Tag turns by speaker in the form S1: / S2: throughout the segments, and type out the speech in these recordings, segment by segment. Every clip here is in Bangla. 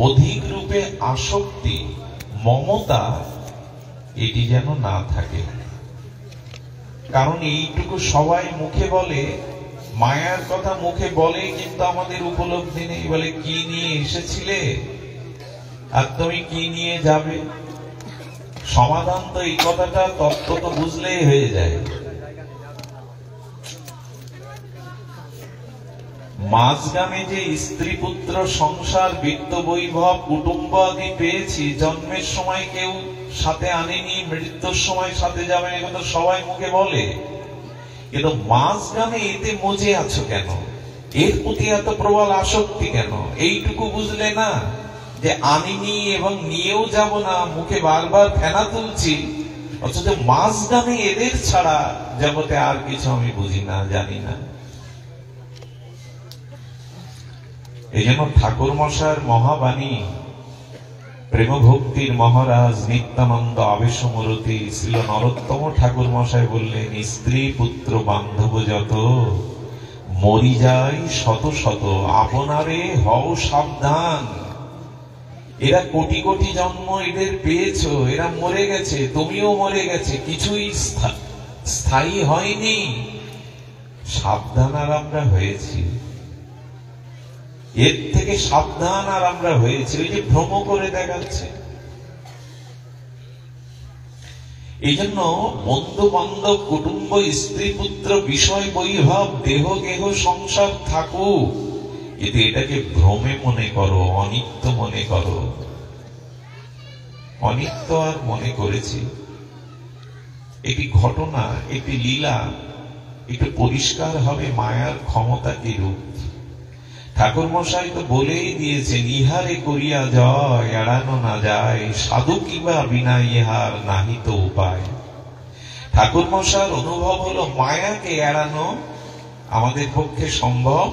S1: অধিক রূপে আসক্তি, মমতা এটি যেন না থাকে। কারণ এইটুকু সবাই মুখে বলে, মায়ার কথা মুখে বলে, কিন্তু আমাদের উপলব্ধি নেই। বলে কি নিয়ে এসেছিলে আর তুমি কি নিয়ে যাবে? সমাধান তো এই কথাটা তত্ত্ব তো বুঝলেই হয়ে যায়। মাঝগামে যে স্ত্রী পুত্র সংসার বিত্ত বৈভব কুটুম্ব আদি পেয়েছি, জন্মের সময় কেউ সাথে আনেনি, মৃত্যুর সময় সাথে যাবে, এগুলো সবাই মুখে বলে। কিন্তু মাঝগামে এতে মজে আছো কেন? এর প্রতি এত প্রবল আসক্তি কেন? এইটুকু বুঝলে না যে আনিনি এবং নিয়েও যাব না, মুখে বারবার ফেনা তুলছি, অথচ মাঝগামে এদের ছাড়া জগতে আর কিছু আমি বুঝি না, জানি না। এই জন্য ঠাকুর মশার মহাবাণী, প্রেম ভক্তির মহারাজ নিত্যানন্দ আবেশমূরতি শ্রীল নরোত্তম ঠাকুর মশাই বললেন, স্ত্রী পুত্র বান্ধব যত মরি যায় শত শত, আপনারে হও সাবধান। এরা কোটি কোটি জন্ম এদের পেয়েছো, এরা মরে গেছে, তুমিও মরে গেছে, কিছুই স্থায়ী হয়নি। সাবধান আর আমরা হয়েছি, এর থেকে সাবধান আর আমরা হয়েছি। ওই যে ভ্রম করে দেখাচ্ছে। এই জন্য বন্ধু বান্ধব কুটুম্ব স্ত্রী পুত্র বিষয় বৈভব দেহ গেহ সংসার থাকুক, কিন্তু এটাকে ভ্রমে মনে করো, অনিত্য মনে করো। অনিত্য আর মনে করেছি। এটি ঘটনা, এটি লীলা, একটু পরিষ্কার হবে মায়ার ক্ষমতা কি রূপ। ঠাকুর মশাই তো বলেই দিয়েছেন, ইহারে করিয়া জয় এড়ানো না যায়, সাধু কিবা বিনা ইহার নাহি তো উপায়। ঠাকুর মশার অনুভব হলো মায়াকে এড়ানো আমাদের পক্ষে সম্ভব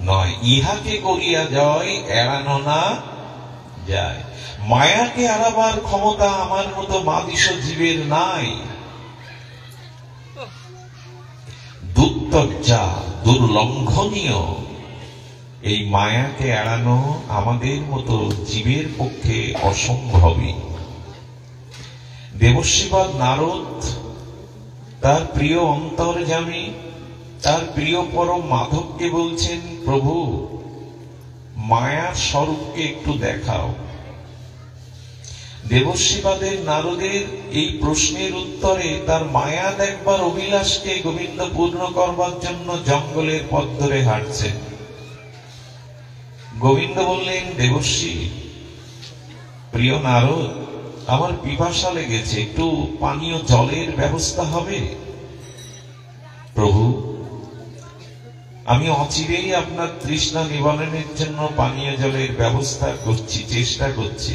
S1: নয়। ইহাকে করিয়া জয় এড়ানো না যায়। মায়াকে এড়াবার ক্ষমতা আমার মতো মাদিস জীবের নাই। দুর্তজ্জা, দুর্লঙ্ঘনীয় এই মায়াকে এড়ানো আমাদের মতো জীবের পক্ষে অসম্ভবই। দেবশ্রীপাদ নারদ তার প্রিয় অন্তর্যামী, তার প্রিয় পরম মাধবকে বলছেন, প্রভু মায়ার স্বরূপকে একটু দেখাও। দেবশ্রীপাদের নারদের এই প্রশ্নের উত্তরে তার মায়া দেখবার অভিলাষকে গোবিন্দ পূর্ণ করবার জন্য জঙ্গলের পথ ধরে হাঁটছেন। গোবিন্দ বললেন, দেবশ্রী প্রিয় নারদ, আমার পিপাসা লেগেছে, একটু পানীয় জলের ব্যবস্থা হবে? প্রভু আমি অচিরেই আপনার তৃষ্ণা নিবারণের জন্য পানীয় জলের ব্যবস্থা করছি, চেষ্টা করছি।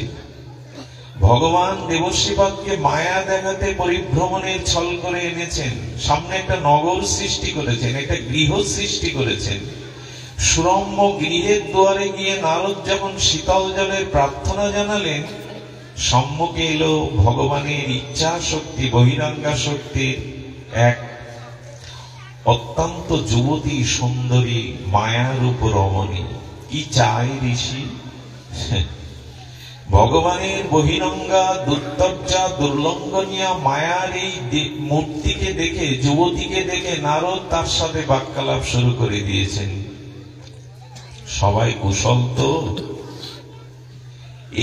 S1: ভগবান দেবশ্রীপাদকে মায়া দেখাতে পরিভ্রমণের ছল করে এনেছেন। সামনে একটা নগর সৃষ্টি করেছেন, একটা গৃহ সৃষ্টি করেছেন। সুরম্য গৃহের দুয়ারে গিয়ে নারদ যখন শীতল জলের প্রার্থনা জানালেন, সম্মুখে এলো ভগবানের ইচ্ছা শক্তি, বহিরাঙ্গা শক্তির এক অত্যন্ত যুবতী সুন্দরী মায়ারূপ রমণী। কি চায় ঋষি? ভগবানের বহিরঙ্গা দুর্তজ্জা দুর্লঙ্ঘনীয় মায়ার এই মূর্তিকে দেখে, যুবতীকে দেখে নারদ তার সাথে বাক্যালাপ শুরু করে দিয়েছেন। সবাই কুশল তো?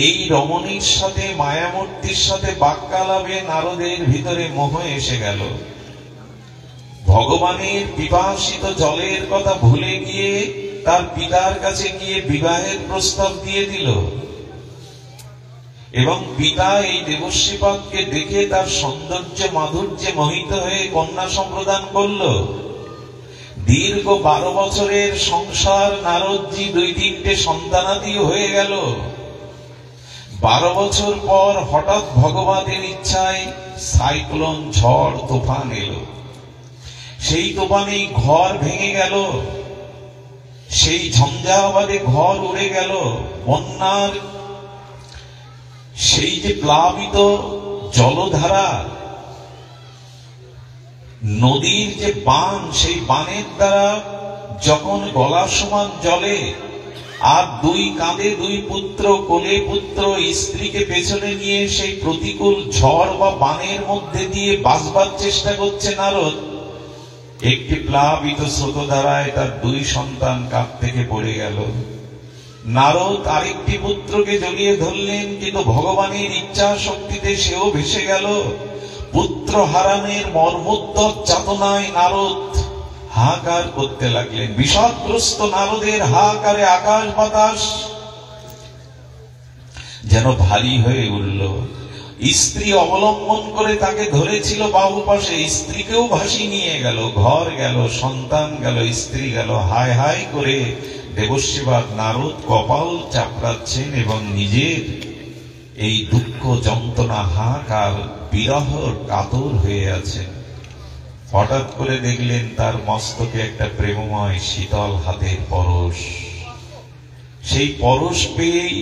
S1: এই রমণীর সাথে, মায়ামূর্তির সাথে বাক্যালাপে নারদের ভিতরে মোহ এসে গেল। ভগবানের পিপাসিত জলের কথা ভুলে গিয়ে তার পিতার কাছে গিয়ে বিবাহের প্রস্তাব দিয়ে দিল। এবং পিতা এই দেবশ্রীপাদকে দেখে তার সৌন্দর্য মাধুর্যে মোহিত হয়ে কন্যা সম্প্রদান করল। দীর্ঘ 12 বছরের সংসার, নারদজি 2-3টে সন্তানাদিও হয়ে গেল। 12 বছর পর হঠাৎ ভগবানের ইচ্ছায় সাইক্লোন, ঝড়, তুফান এলো। সেই তুফানে ঘর ভেঙে গেল, সেই ঝঞ্ঝাবাদে ঘর উড়ে গেল। বন্যার সেই যে প্লাবিত জলধারা, নদীর যে বান, সেই বানের দ্বারা যখন গলা সমান জলে আর দুই কাঁধে দুই পুত্র, কোলে পুত্র, স্ত্রীকে পেছনে নিয়ে সেই প্রতিকূল ঝড় বা বানের মধ্যে দিয়ে বাঁচবার চেষ্টা করছে নারদ। একটি প্লাবিত স্রোত দ্বারায় তার দুই সন্তান কাঁধ থেকে পড়ে গেল। নারদ আরেকটি পুত্রকে জড়িয়ে ধরলেন, কিন্তু ভগবানের ইচ্ছা শক্তিতে সেও ভেসে গেল। পুত্র হারানের মর্মোদ্যত যাতনায় নারদ হাহাকার করতে লাগলেন। বিষাদগ্রস্ত নারদের হাহাকারে আকাশ বাতাস যেন ভারী হয়ে উঠল। স্ত্রী অবলম্বন করে তাকে ধরেছিল বাহু পাশে, স্ত্রীকেও ভাসিয়ে নিয়ে গেল। ঘর গেল, সন্তান গেল, স্ত্রী গেল। হায় হায় করে দেবশিবাদ নারদ কপাল চাপড়াচ্ছেন এবং নিজের এই দুঃখ যন্ত্রণা হাহাকার বিরহ কাতর হয়ে আছেন। হঠাৎ করে দেখলেন তার মস্তকে একটা প্রেমময় শীতল হাতের পরশ। সেই পরশ পেয়েই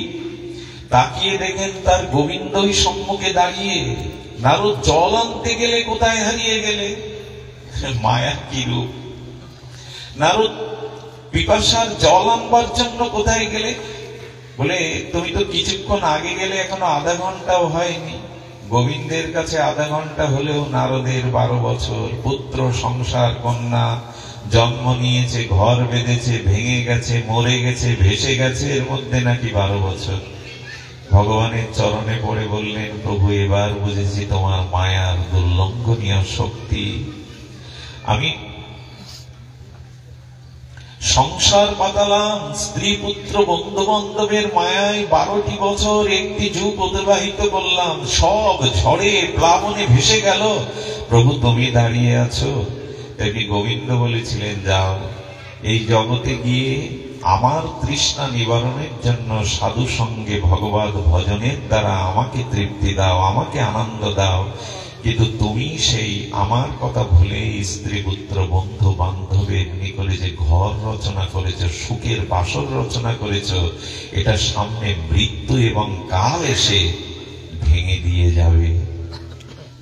S1: তাকিয়ে দেখেন তার গোবিন্দই সম্মুখে দাঁড়িয়ে। নারদ জল আনতে গেলে কোথায় হারিয়ে গেলে? মায়া কি রূপ! নারদ পিপাসার জল আনবার জন্য কোথায় গেলে? বলে, তুমি তো কিছুক্ষণ আগে গেলে, এখনো আধা ঘন্টাও হয়নি। গোবিন্দের কাছে আধা ঘন্টা হলেও নারদের 12 বছর। পুত্র, সংসার, কন্যা জন্ম নিয়েছে, ঘর বেঁধেছে, ভেঙে গেছে, মরে গেছে, ভেসে গেছে, এর মধ্যে নাকি 12 বছর। ভগবানের চরণে পড়ে বললেন, প্রভু এবার বুঝেছি তোমার মায়ার দুর্লঙ্ঘনীয় শক্তি। আমি সংসার পাতালাম, স্ত্রী পুত্র বন্ধু বান্ধবের মায়ায় 12টি বছর, একটি যুগ অতিবাহিত করলাম, সব ঝড়ে প্লাবনে ভেসে গেল। প্রভু তুমি দাঁড়িয়ে আছো। তেমনি গোবিন্দ বলেছিলেন, যাও এই জগতে গিয়ে আমার তৃষ্ণা নিবারণের জন্য সাধু সঙ্গে ভগবত ভজনের দ্বারা আমাকে তৃপ্তি দাও, আমাকে আনন্দ দাও। কিন্তু তুমি সেই আমার কথা ভুলে স্ত্রী পুত্র বন্ধু বান্ধবের নিকটে যে ঘর রচনা করেছ, সুখের বাসর রচনা করেছ, এটা সামনে মৃত্যু এবং কাল এসে ভেঙে দিয়ে যাবে।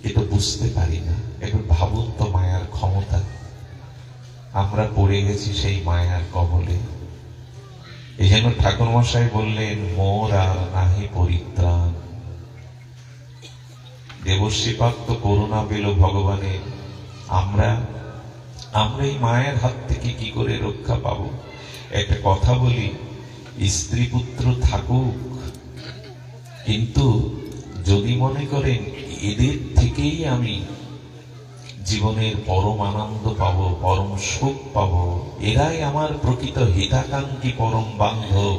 S1: এটা বুঝতে পারি না। একবার ভাবুন তো মায়ার ক্ষমতা। আমরা পড়ে গেছি সেই মায়ার কবলে। এই জন্য ঠাকুর মশাই বললেন, মোর আর নাহি পরিত্রাণ। দেবশ্রীপাদ তো করুণা পেল ভগবানের। আমরা এই মায়ের হাত থেকে কি করে রক্ষা পাবো? একটা কথা বলি, স্ত্রী পুত্র থাকুক, কিন্তু যদি মনে করেন এদের থেকেই আমি জীবনের পরম আনন্দ পাবো, পরম সুখ পাবো, এরাই আমার প্রকৃত হিতাকাঙ্ক্ষী পরম বান্ধব,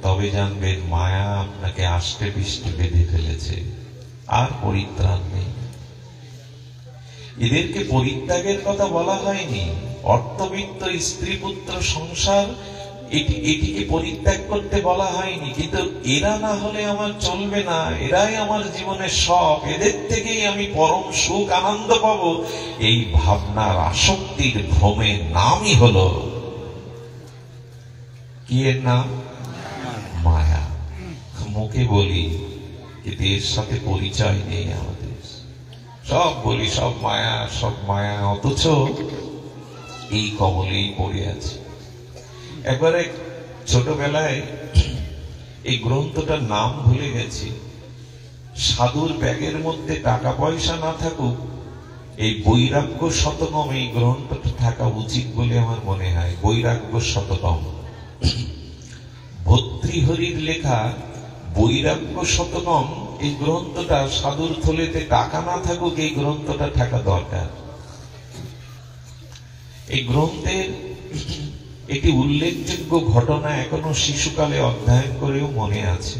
S1: তবে জানবেন মায়া আপনাকে আষ্টে পৃষ্ঠে বেঁধে ফেলেছে, আর পরিত্রাণ নেই। এদেরকে পরিত্যাগের কথা বলা হয়নি। অর্থবিত্ত, স্ত্রী পুত্র, সংসার, এটিকে পরিত্যাগ করতে বলা হয়নি। কিন্তু এরা না হলে আমার চলবে না, এরাই আমার জীবনের সব, এদের থেকেই আমি পরম সুখ আনন্দ পাবো, এই ভাবনার আসক্তির ভ্রমের নামই হলো কি? এর নাম মায়া। মুখে বলি, কিন্তু এর সাথে পরিচয় নেই আমাদের। সব বলি সব মায়া, সব মায়া, অথচ এই কবলেই পড়ে আছে। একবারে ছোটবেলায় এই গ্রন্থটার নাম ভুলে গেছি। সাধুর ব্যাগের মধ্যে টাকা পয়সা না থাকুক, এই বৈরাগ্য শতকম এই গ্রন্থটা থাকা উচিত বলে আমার মনে হয়। বৈরাগ্য শতকম, ভর্তৃহরির লেখা বৈরাগ্য শতকম, এই গ্রন্থটা সাধুর থলেতে টাকা না থাকুক, এই গ্রন্থটা থাকা দরকার। এই গ্রন্থের একটি উল্লেখযোগ্য ঘটনা এখনো শিশুকালে অধ্যয়ন করেও মনে আছে।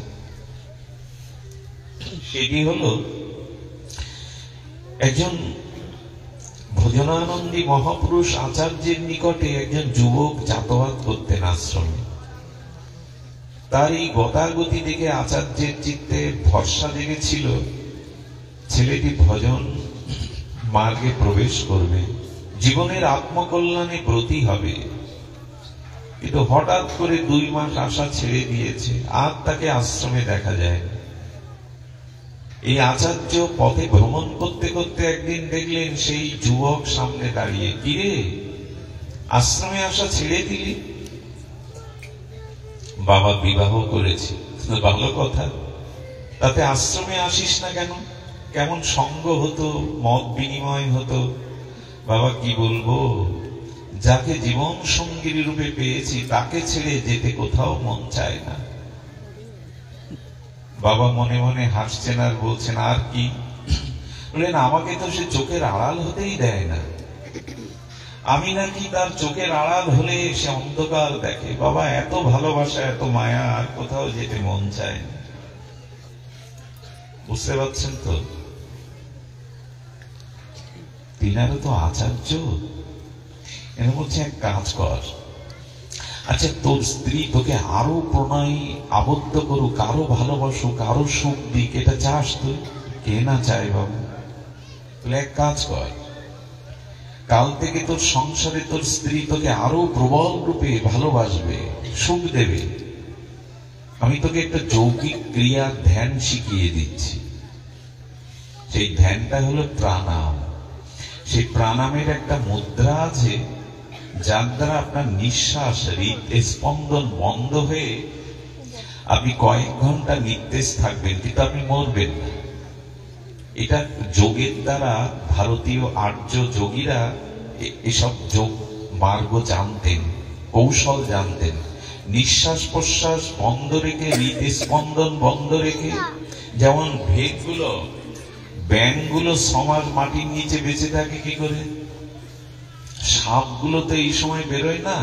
S1: সেটি হলো, একজন ভজনানন্দী মহাপুরুষ আচার্যের নিকটে একজন যুবক যাতায়াত করতেন আশ্রমে। তার এই গতাগতি দেখে আচার্যের চিত্তে ভরসা জেগেছিল, ছেলেটি ভজন মার্গে প্রবেশ করবে, জীবনের আত্মকল্যাণে ব্রতী হবে। কিন্তু হঠাৎ করে 2 মাস আশা ছেড়ে দিয়েছে, আর তাকে আশ্রমে দেখা যায় না। এই আচার্য পথে ভ্রমণ করতে করতে একদিন দেখলেন সেই যুবক সামনে দাঁড়িয়ে। কিরে, আশ্রমে আসা ছেড়ে দিলি? বাবা বিবাহ করেছি, ভালো কথা, তাতে আশ্রমে আসিস না কেন? কেমন সঙ্গ হতো, মত বিনিময় হতো। বাবা কি বলবো, যাকে জীবন সঙ্গী রূপে পেয়েছি তাকে ছেড়ে যেতে কোথাও মন চায় না। বাবা মনে মনে হাসছেন আর বলছেন, আর কি? বললেন, আমাকে তো সে চোখের আড়াল হতেই দেয় না, আমি নাকি তার চোখের আড়াল হলে সে অন্ধকার দেখে। বাবা এত ভালোবাসা, এত মায়া, আর কোথাও যেতে মন চায় না। বুঝতে পারছেন তো? তিনারও তো আচার্য। এরা বলছে, এক কাজ কর, আচ্ছা তোর স্ত্রী তোকে আরো প্রণয় আবদ্ধ করুক, আরো ভালোবাসুক, আরো সুখ দিক, এটা চাস তুই? কে না চায় বাবু? বলে, এক কাজ কর, কাল থেকে তোর সংসারে তোর স্ত্রী তোকে আরো প্রবল রূপে ভালোবাসবে, সুখ দেবে। আমি তোকে একটা যৌগিক ক্রিয়া ধ্যান শিখিয়ে দিচ্ছি। সেই ধ্যানটা হলো প্রাণায়াম। সেই প্রাণায়ামের একটা মুদ্রা আছে, যার দ্বারা আপনার নিঃশ্বাস হৃদস্পন্দন বন্ধ হয়ে আপনি কয়েক ঘন্টা নিঃশ্বাস থাকবেন, কিন্তু আপনি মরবেন না। এটা যোগের দ্বারা ভারতীয় আর্য যোগীরা এসব যোগ মার্গ জানতেন, কৌশল জানতেন। নিঃশ্বাস প্রশ্বাস বন্ধ রেখে, হৃদস্পন্দন বন্ধ রেখে, যেমন ভেদগুলো, ব্যাঙগুলো সমাজ মাটির নিচে বেঁচে থাকে কি করে? সাপগুলো তো এই সময় বেরোয় না,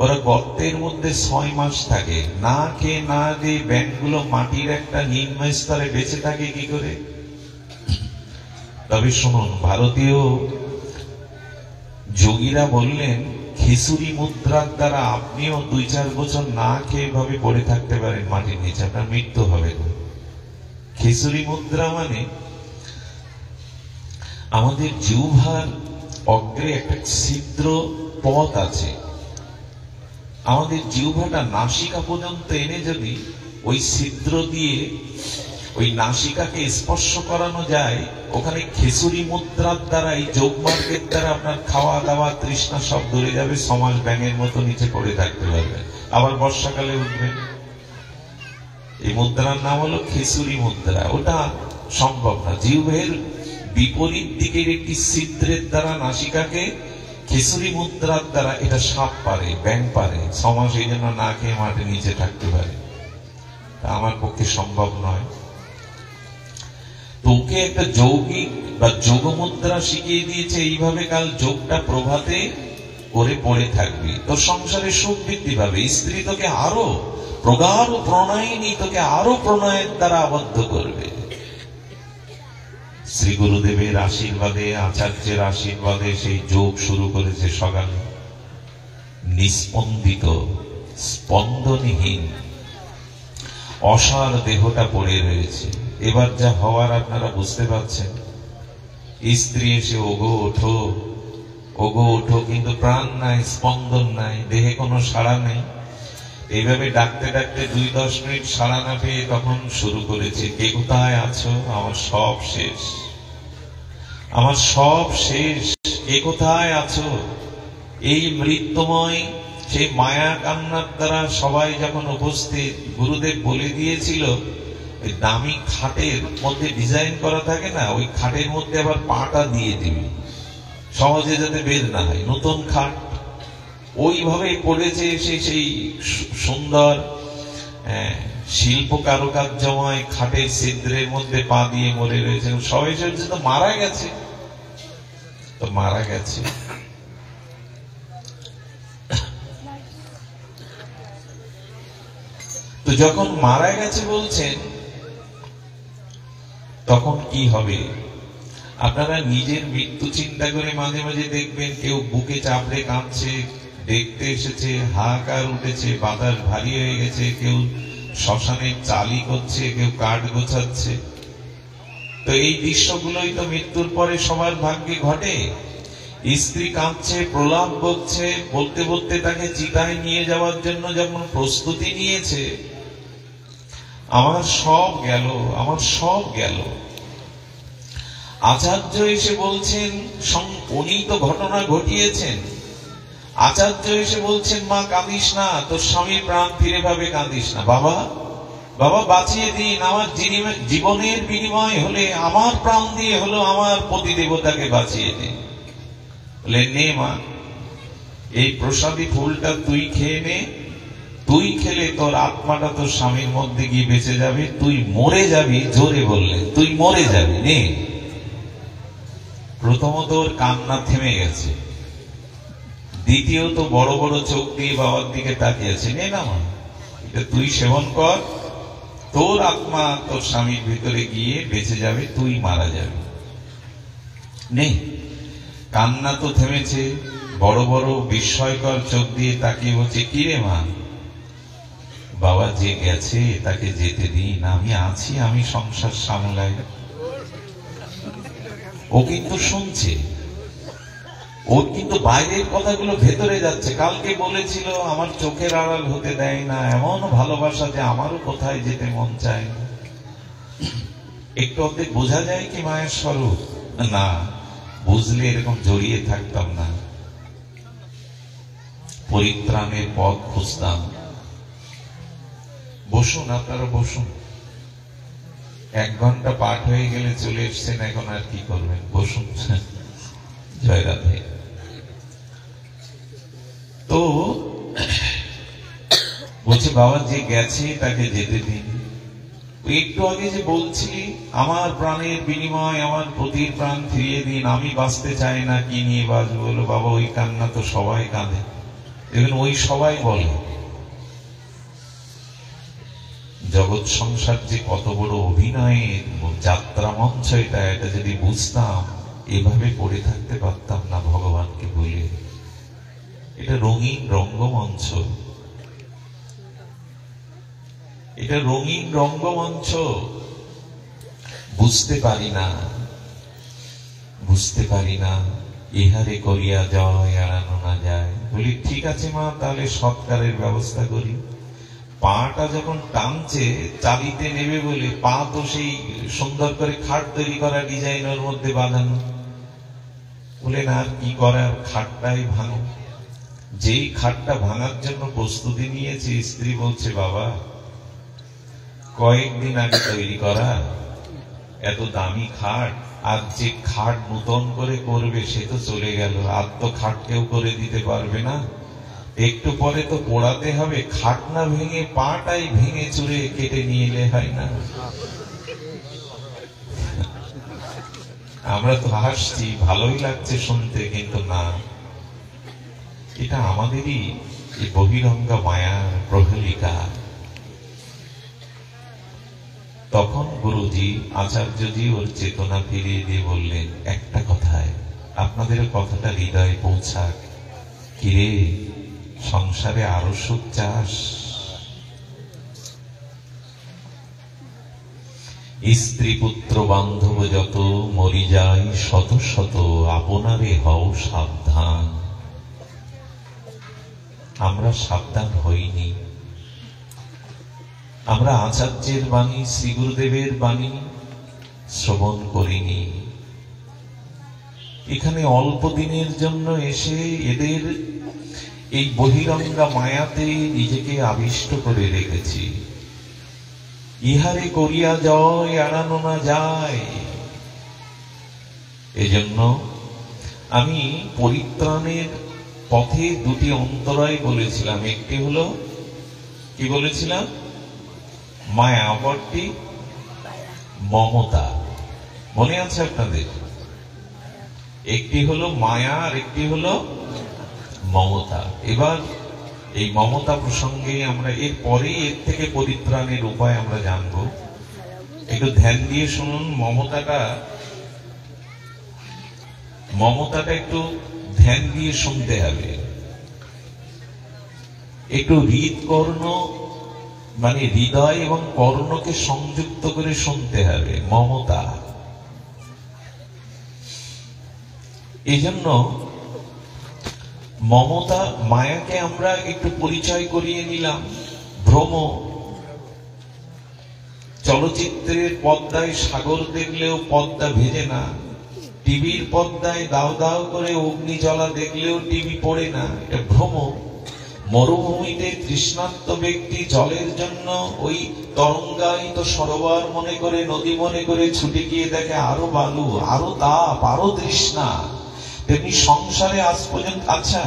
S1: ওরা গর্তের মধ্যে 6 মাস থাকে, না খেয়ে না দিয়ে ব্যাঙগুলো মাটির একটা নিম্ন স্তরে বেঁচে থাকে কি করে? তবে শুনুন, ভারতীয় যোগীরা বললেন, খিচুড়ি মুদ্রার দ্বারা আপনিও 2-4 বছর না খেয়ে ভাবে পড়ে থাকতে পারেন মাটির নিচে, আপনার মৃত্যু হবে না। খিচুড়ি মুদ্রা মানে আমাদের জিহ্বার অগ্রে একটা ছিদ্র পথ আছে, আমাদের জিহ্বাটা নাসিকা পর্যন্ত এনে যদি ওই ছিদ্র দিয়ে ওই নাসিকাকে স্পর্শ করানো যায়, ওখানে খিচুড়ি মুদ্রার দ্বারা, এই যোগ মার্গের দ্বারা আপনার খাওয়া দাওয়া তৃষ্ণা সব দূরে যাবে, সমাজ ব্যাঙের মতো নিচে পড়ে থাকতে পারবে, আবার বর্ষাকালে উঠবে। এই মুদ্রার নাম হলো খিচুড়ি মুদ্রা। ওটা সম্ভব না। জিহ্বের বিপরীত দিকের একটি ছিদ্রের দ্বারা নাসিকাকে খিচুড়ি মুদ্রার দ্বারা, এটা সাপ পারে, ব্যাঙ পারে, সমাজ এই জন্য না খেয়ে মাঠে নিচে থাকতে পারে। আমার পক্ষে সম্ভব নয়। তোকে একটা যৌগিক বা যোগ মুদ্রা শিখিয়ে দিয়েছে, এইভাবে কাল যোগটা প্রভাতে করে পড়ে থাকবি, তোর সংসারে সুখ বৃদ্ধি পাবে। স্ত্রী তোকে আরো প্রগাঢ় প্রণয়িনী, তোকে আরো প্রণয়ের দ্বারা আবদ্ধ করবে। শ্রী গুরুদেবের আশীর্বাদে, আচার্যের আশীর্বাদে সেই যোগ শুরু করেছে সকালে। নিস্পন্দিত, স্পন্দনহীন অসার দেহটা পড়ে রয়েছে। এবার যা হওয়ার আপনারা বুঝতে পারছেন। স্ত্রী এসে ওগো ওঠো, ওগো ওঠো, কিন্তু প্রাণ নাই, স্পন্দন নাই, দেহে কোনো সাড়া নেই। এইভাবে ডাকতে ডাকতে 2-10 মিনিট সাড়া না পেয়ে তখন শুরু করেছে, কে কোথায় আছো? আমার সব শেষ, আমার সব শেষ, কে কোথায় আছো? এই মৃত্যুময় সেই মায়া কান্নার দ্বারা সবাই যখন উপস্থিত, গুরুদেব বলে দিয়েছিল ওই দামি খাটের মধ্যে ডিজাইন করা থাকে না, ওই খাটের মধ্যে আবার পাটা দিয়ে দিবি, সহজে যাতে বের না হয়। নতুন খাট ওইভাবে পড়েছে, সেই সুন্দর শিল্প কারুকার্যময় খাটের ছিদ্রের মধ্যে পা দিয়ে মরে রয়েছে। সবাই চলছে তো মারা গেছে, তো মারা গেছে। তো যখন মারা গেছে বলছেন, তখন কি হবে? আপনারা নিজের মৃত্যু চিন্তা করে মাঝে মাঝে দেখবেন কেউ বুকে চাপড়ে কাঁদছে, দেখতে এসেছে, হাহাকার উঠেছে, বাতাস ভারী হয়ে গেছে, কেউ শ্মশানের চালি করছে, কেউ কাঠ গোছাচ্ছে। তো এই দৃশ্যগুলোই তো মৃত্যুর পরে সবার ভাগ্যে ঘটে। স্ত্রী কাঁদছে, প্রলাপ বকছে, বলতে বলতে তাকে চিতায় নিয়ে যাওয়ার জন্য যখন প্রস্তুতি নিয়েছে, আমার সব গেল, আমার সব গেল। আচার্য এসে বলছেন, উনি তো ঘটনা ঘটিয়েছেন, আচার্য এসে বলছেন, মা কাঁদিস না, তোর স্বামীর প্রাণ ফিরে পাবে, কাঁদিস না। বাবা বাবা বাঁচিয়ে দিন, আমার জীবনের বিনিময় হলে, আমার প্রাণ দিয়ে হলো আমার পতি দেবতাকে বাঁচিয়ে দিন। বলে, নে মা, এই প্রসাদী ফুলটা তুই খেয়ে নে, তুই খেলে তোর আত্মাটা তোর স্বামীর মধ্যে গিয়ে বেঁচে যাবে, তুই মরে যাবি। জোরে বললেন, তুই মরে যাবি, নে। প্রথমত ওর কান্না থেমে গেছে, দ্বিতীয়ত বড় বড় চোখ দিয়ে বাবার দিকে তাকিয়েছে। নে না মা, এটা তুই সেবন কর, তোর আত্মা তোর স্বামীর ভিতরে গিয়ে বেঁচে যাবে, তুই মারা যাবে। নে। কান্না তো থেমেছে, বড় বড় বিস্ময়কর চোখ দিয়ে তাকিয়ে বলছে, কিরে মা? বাবা যে গেছে তাকে যেতে দিন, আমি আছি, আমি সংসার সামলাই। ও কিন্তু শুনছে, ওর কিন্তু বাইরের কথাগুলো ভেতরে যাচ্ছে। কালকে বলেছিল আমার চোখের আড়াল হতে দেয় না, এমন ভালোবাসা যে আমারও কোথায় যেতে মন চায় না। একটু অর্ধেক বোঝা যায় কি মায়ের স্বরূপ? না, বুঝলে এরকম জড়িয়ে থাকতাম না। পরিত্রাণের পথ খুঁজতাম। বসুন, আপনারা বসুন। 1 ঘন্টা পাঠ হয়ে গেলে চলে এসছেন, এখন আর কি করবেন? বসুন। জয় রাধে। তো বলছে, বাবা যে গেছে তাকে যেতে দিন। একটু আগে যে বলছি, আমার প্রাণের বিনিময় আমার পতির প্রাণ ফিরিয়ে দিন, আমি বাঁচতে চাই না, কি নিয়ে বাঁচবো? বলো, বাবা ওই কান্না তো সবাই কাঁদে, দেখবেন ওই সবাই বলে। জগৎ সংসার যে কত বড় অভিনয়ের যাত্রা মঞ্চ, এটা যদি বুঝতাম, এভাবে পড়ে থাকতে পারতাম না ভগবানকে বলে। এটা রঙিন রঙ্গমঞ্চ, এটা রঙিন রঙ্গমঞ্চ। বুঝতে পারি না, বুঝতে পারি না, ইহারে করিয়া জয় এড়ানো না যায়। বলি, ঠিক আছে মা, তাহলে সৎকারের ব্যবস্থা করি। পাটা যখন টানছে, চালিতে নেবে বলে, পা তো সেই সুন্দর করে খাট তৈরি করা ডিজাইনের মধ্যে বাঁধানো। বলে, না, আর কি করার, খাটটাই ভাঙো। যেই খাটটা ভাঙার জন্য প্রস্তুতি নিয়েছে, স্ত্রী বলছে, বাবা কয়েকদিন আগে তৈরি করা, এত দামি খাট, আর যে খাট নূতন করে করবে সে তো চলে গেল, আর তো খাট কেউ করে দিতে পারবে না, একটু পরে তো পোড়াতে হবে, খাট না ভেঙে পাটাই ভেঙে চুরে কেটে নিয়ে এলে হয় না? আমরা তো হাসছি, ভালোই লাগছে শুনতে, কিন্তু না, এটা আমাদেরই এই বহিরঙ্গা মায়ার প্রহেলিকা। তখন গুরুজি, আচার্যজি ওর চেতনা ফিরিয়ে দিয়ে বললেন একটা কথায়, আপনাদের কথাটা হৃদয়ে পৌঁছাক। কিরে, সংসারে আরো সুখ চাস? স্ত্রী পুত্র বান্ধব যত, মরি যায় শত শত, আপনারে হও সাবধান। আমরা সাবধান হইনি। আমরা আচার্যের বাণী, শ্রী গুরুদেবের বাণী শ্রবণ করিনি। এখানে অল্প দিনের জন্য এসে এদের এই বহিরঙ্গা মায়াতে নিজেকে আবিষ্ট করে রেখেছি। ইহারে করিয়া জয় এড়ানো না যায়। এজন্য আমি পরিত্রাণের পথে 2টি অন্তরায় বলেছিলাম। একটি হলো, কি বলেছিলাম? মায়া, অপরটি মমতা। মনে আছে আপনাদের? একটি হলো মায়া, আর একটি হলো মমতা। এবার এই মমতা প্রসঙ্গে আমরা এর থেকে পরিত্রাণের উপায় আমরা জানব। একটু ধ্যান দিয়ে শুনুন। মমতাটা একটু ধ্যান দিয়ে শুনতে হবে। একটু হৃদকর্ণ, মানে হৃদয় এবং কর্ণকে সংযুক্ত করে শুনতে হবে। মমতা, এজন্য মমতা, মায়াকে আমরা একটু পরিচয় করিয়ে নিলাম। ভ্রম, চলচ্চিত্রের পর্দায় সাগর দেখলেও পর্দা ভেজে না, টিভির পর্দায় দাও দাও করে অগ্নি জ্বলা দেখলেও টিভি পড়ে না, এটা ভ্রম। মরুভূমিতে তৃষ্ণার্ত ব্যক্তি জলের জন্য ওই তরঙ্গায়িত সরোবর মনে করে, নদী মনে করে ছুটে গিয়ে দেখে আরো বালু, আরো তাপ, আরো তৃষ্ণা। তেমনি সংসারে আজ পর্যন্ত, আচ্ছা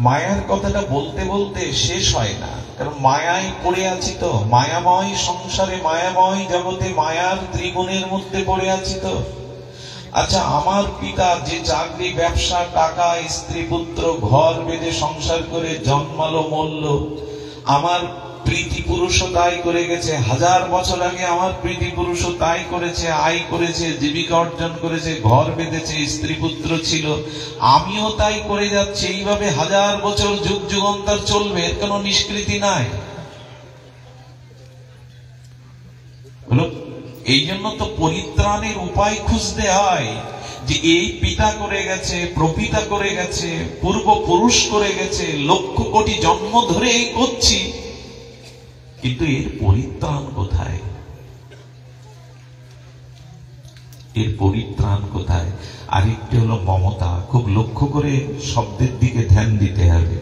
S1: মায়ার কথাটা বলতে বলতে শেষ হয় না, কারণ মায়ায় পড়ে আছি তো, মায়াময় সংসারে, মায়াময় জগতে, মায়ার ত্রিগুণের মধ্যে পড়ে আছি তো। আচ্ছা, আমার পিতা যে চাকরি, ব্যবসা, টাকা, স্ত্রী, পুত্র, ঘর বেঁধে সংসার করে জন্মালো, মরল, আমার প্রীতি পুরুষও তাই করে গেছে। 1000 বছর আগে আমার প্রীতি পুরুষও তাই করেছে, আয় করেছে, জীবিকা অর্জন করেছে, ঘর বেঁধেছে, স্ত্রী পুত্র ছিল, আমিও তাই করে যাচ্ছি। এইভাবে 1000 বছর যুগ যুগান্তর চলবে, এর কোনো নিষ্কৃতি নাই। এই জন্য তো পরিত্রাণের উপায় খুঁজতে হয়, যে এই পিতা করে গেছে, প্রপিতা করে গেছে, পূর্বপুরুষ করে গেছে, লক্ষ কোটি জন্ম ধরে এই করছি, কিন্তু এর পরিত্রাণ কোথায়? এর পরিত্রাণ কোথায়? আরেকটি হলো মমতা। খুব লক্ষ্য করে শব্দের দিকে ধ্যান দিতে হবে।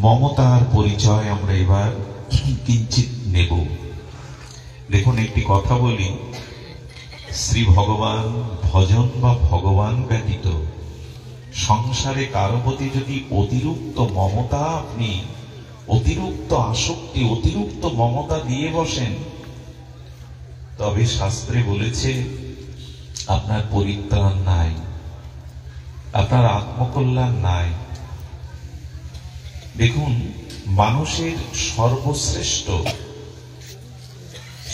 S1: মমতার পরিচয় আমরা এবার কিঞ্চিত নেব। দেখুন, একটি কথা বলি, শ্রী ভগবান ভজন বা ভগবান ব্যতীত সংসারে কারো প্রতি যদি অতিরিক্ত মমতা, আপনি অতিরিক্ত আসক্তি, অতিরিক্ত মমতা দিয়ে বসেন, তবে শাস্ত্রে বলেছে আপনার পরিত্রাণ নাই, আপনার আত্মকল্যাণ নাই। দেখুন, মানুষের সর্বশ্রেষ্ঠ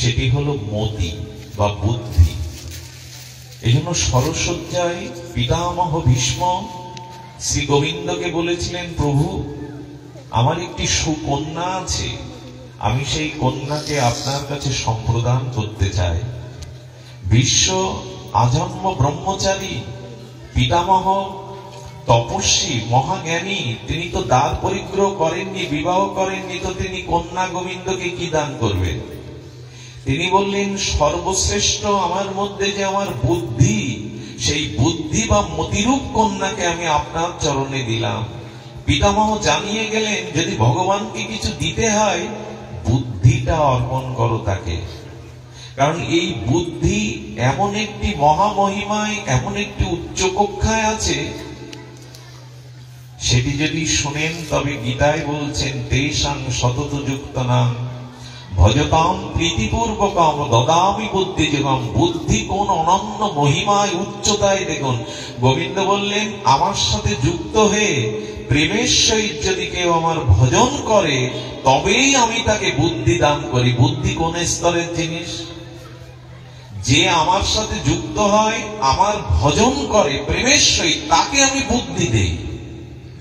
S1: সেটি হলো মতি বা বুদ্ধি। এই জন্য সরসজ্জায় পিতামহ ভীষ্ম শ্রী গোবিন্দকে বলেছিলেন, প্রভু আমার একটি সুকন্যা আছে, আমি সেই কন্যাকে আপনার কাছে সম্প্রদান করতে চাই। ভীষ্ম আজন্ম ব্রহ্মচারী, পিতামহ তপস্বী, মহাজ্ঞানী, তিনি তো দ্বার পরিগ্রহ করেননি, বিবাহ করেননি, তো তিনি কন্যা গোবিন্দকে কি দান করবেন? তিনি বললেন, সর্বশ্রেষ্ঠ আমার মধ্যে যে আমার বুদ্ধি, সেই বুদ্ধি বা মতিরূপ কন্যাকে আমি আপনার চরণে দিলাম। পিতামহ জানিয়ে গেলেন, যদি ভগবানকে কিছু দিতে হয়, বুদ্ধিটা অর্পণ করো তাকে। কারণ এই বুদ্ধি এমন একটি মহামহিমায়, এমন একটি উচ্চ কক্ষায় আছে, সেটি যদি শুনেন তবে গীতায় বলছেন, তেষাং সতত যুক্তানাং ভজতাম প্রীতিপূর্বকম দদামি বুদ্ধি যোগম। বুদ্ধি কোন অনন্য মহিমায়, উচ্চতায়। দেখুন, গোবিন্দ বললেন, আমার সাথে যুক্ত হয়ে প্রেমের সহিত যদি কেউ আমার ভজন করে, তবেই আমি তাকে বুদ্ধি দান করি। বুদ্ধি কোন স্তরের জিনিস? যে আমার সাথে যুক্ত হয়, আমার ভজন করে প্রেমের সহিত, তাকে আমি বুদ্ধি দেই।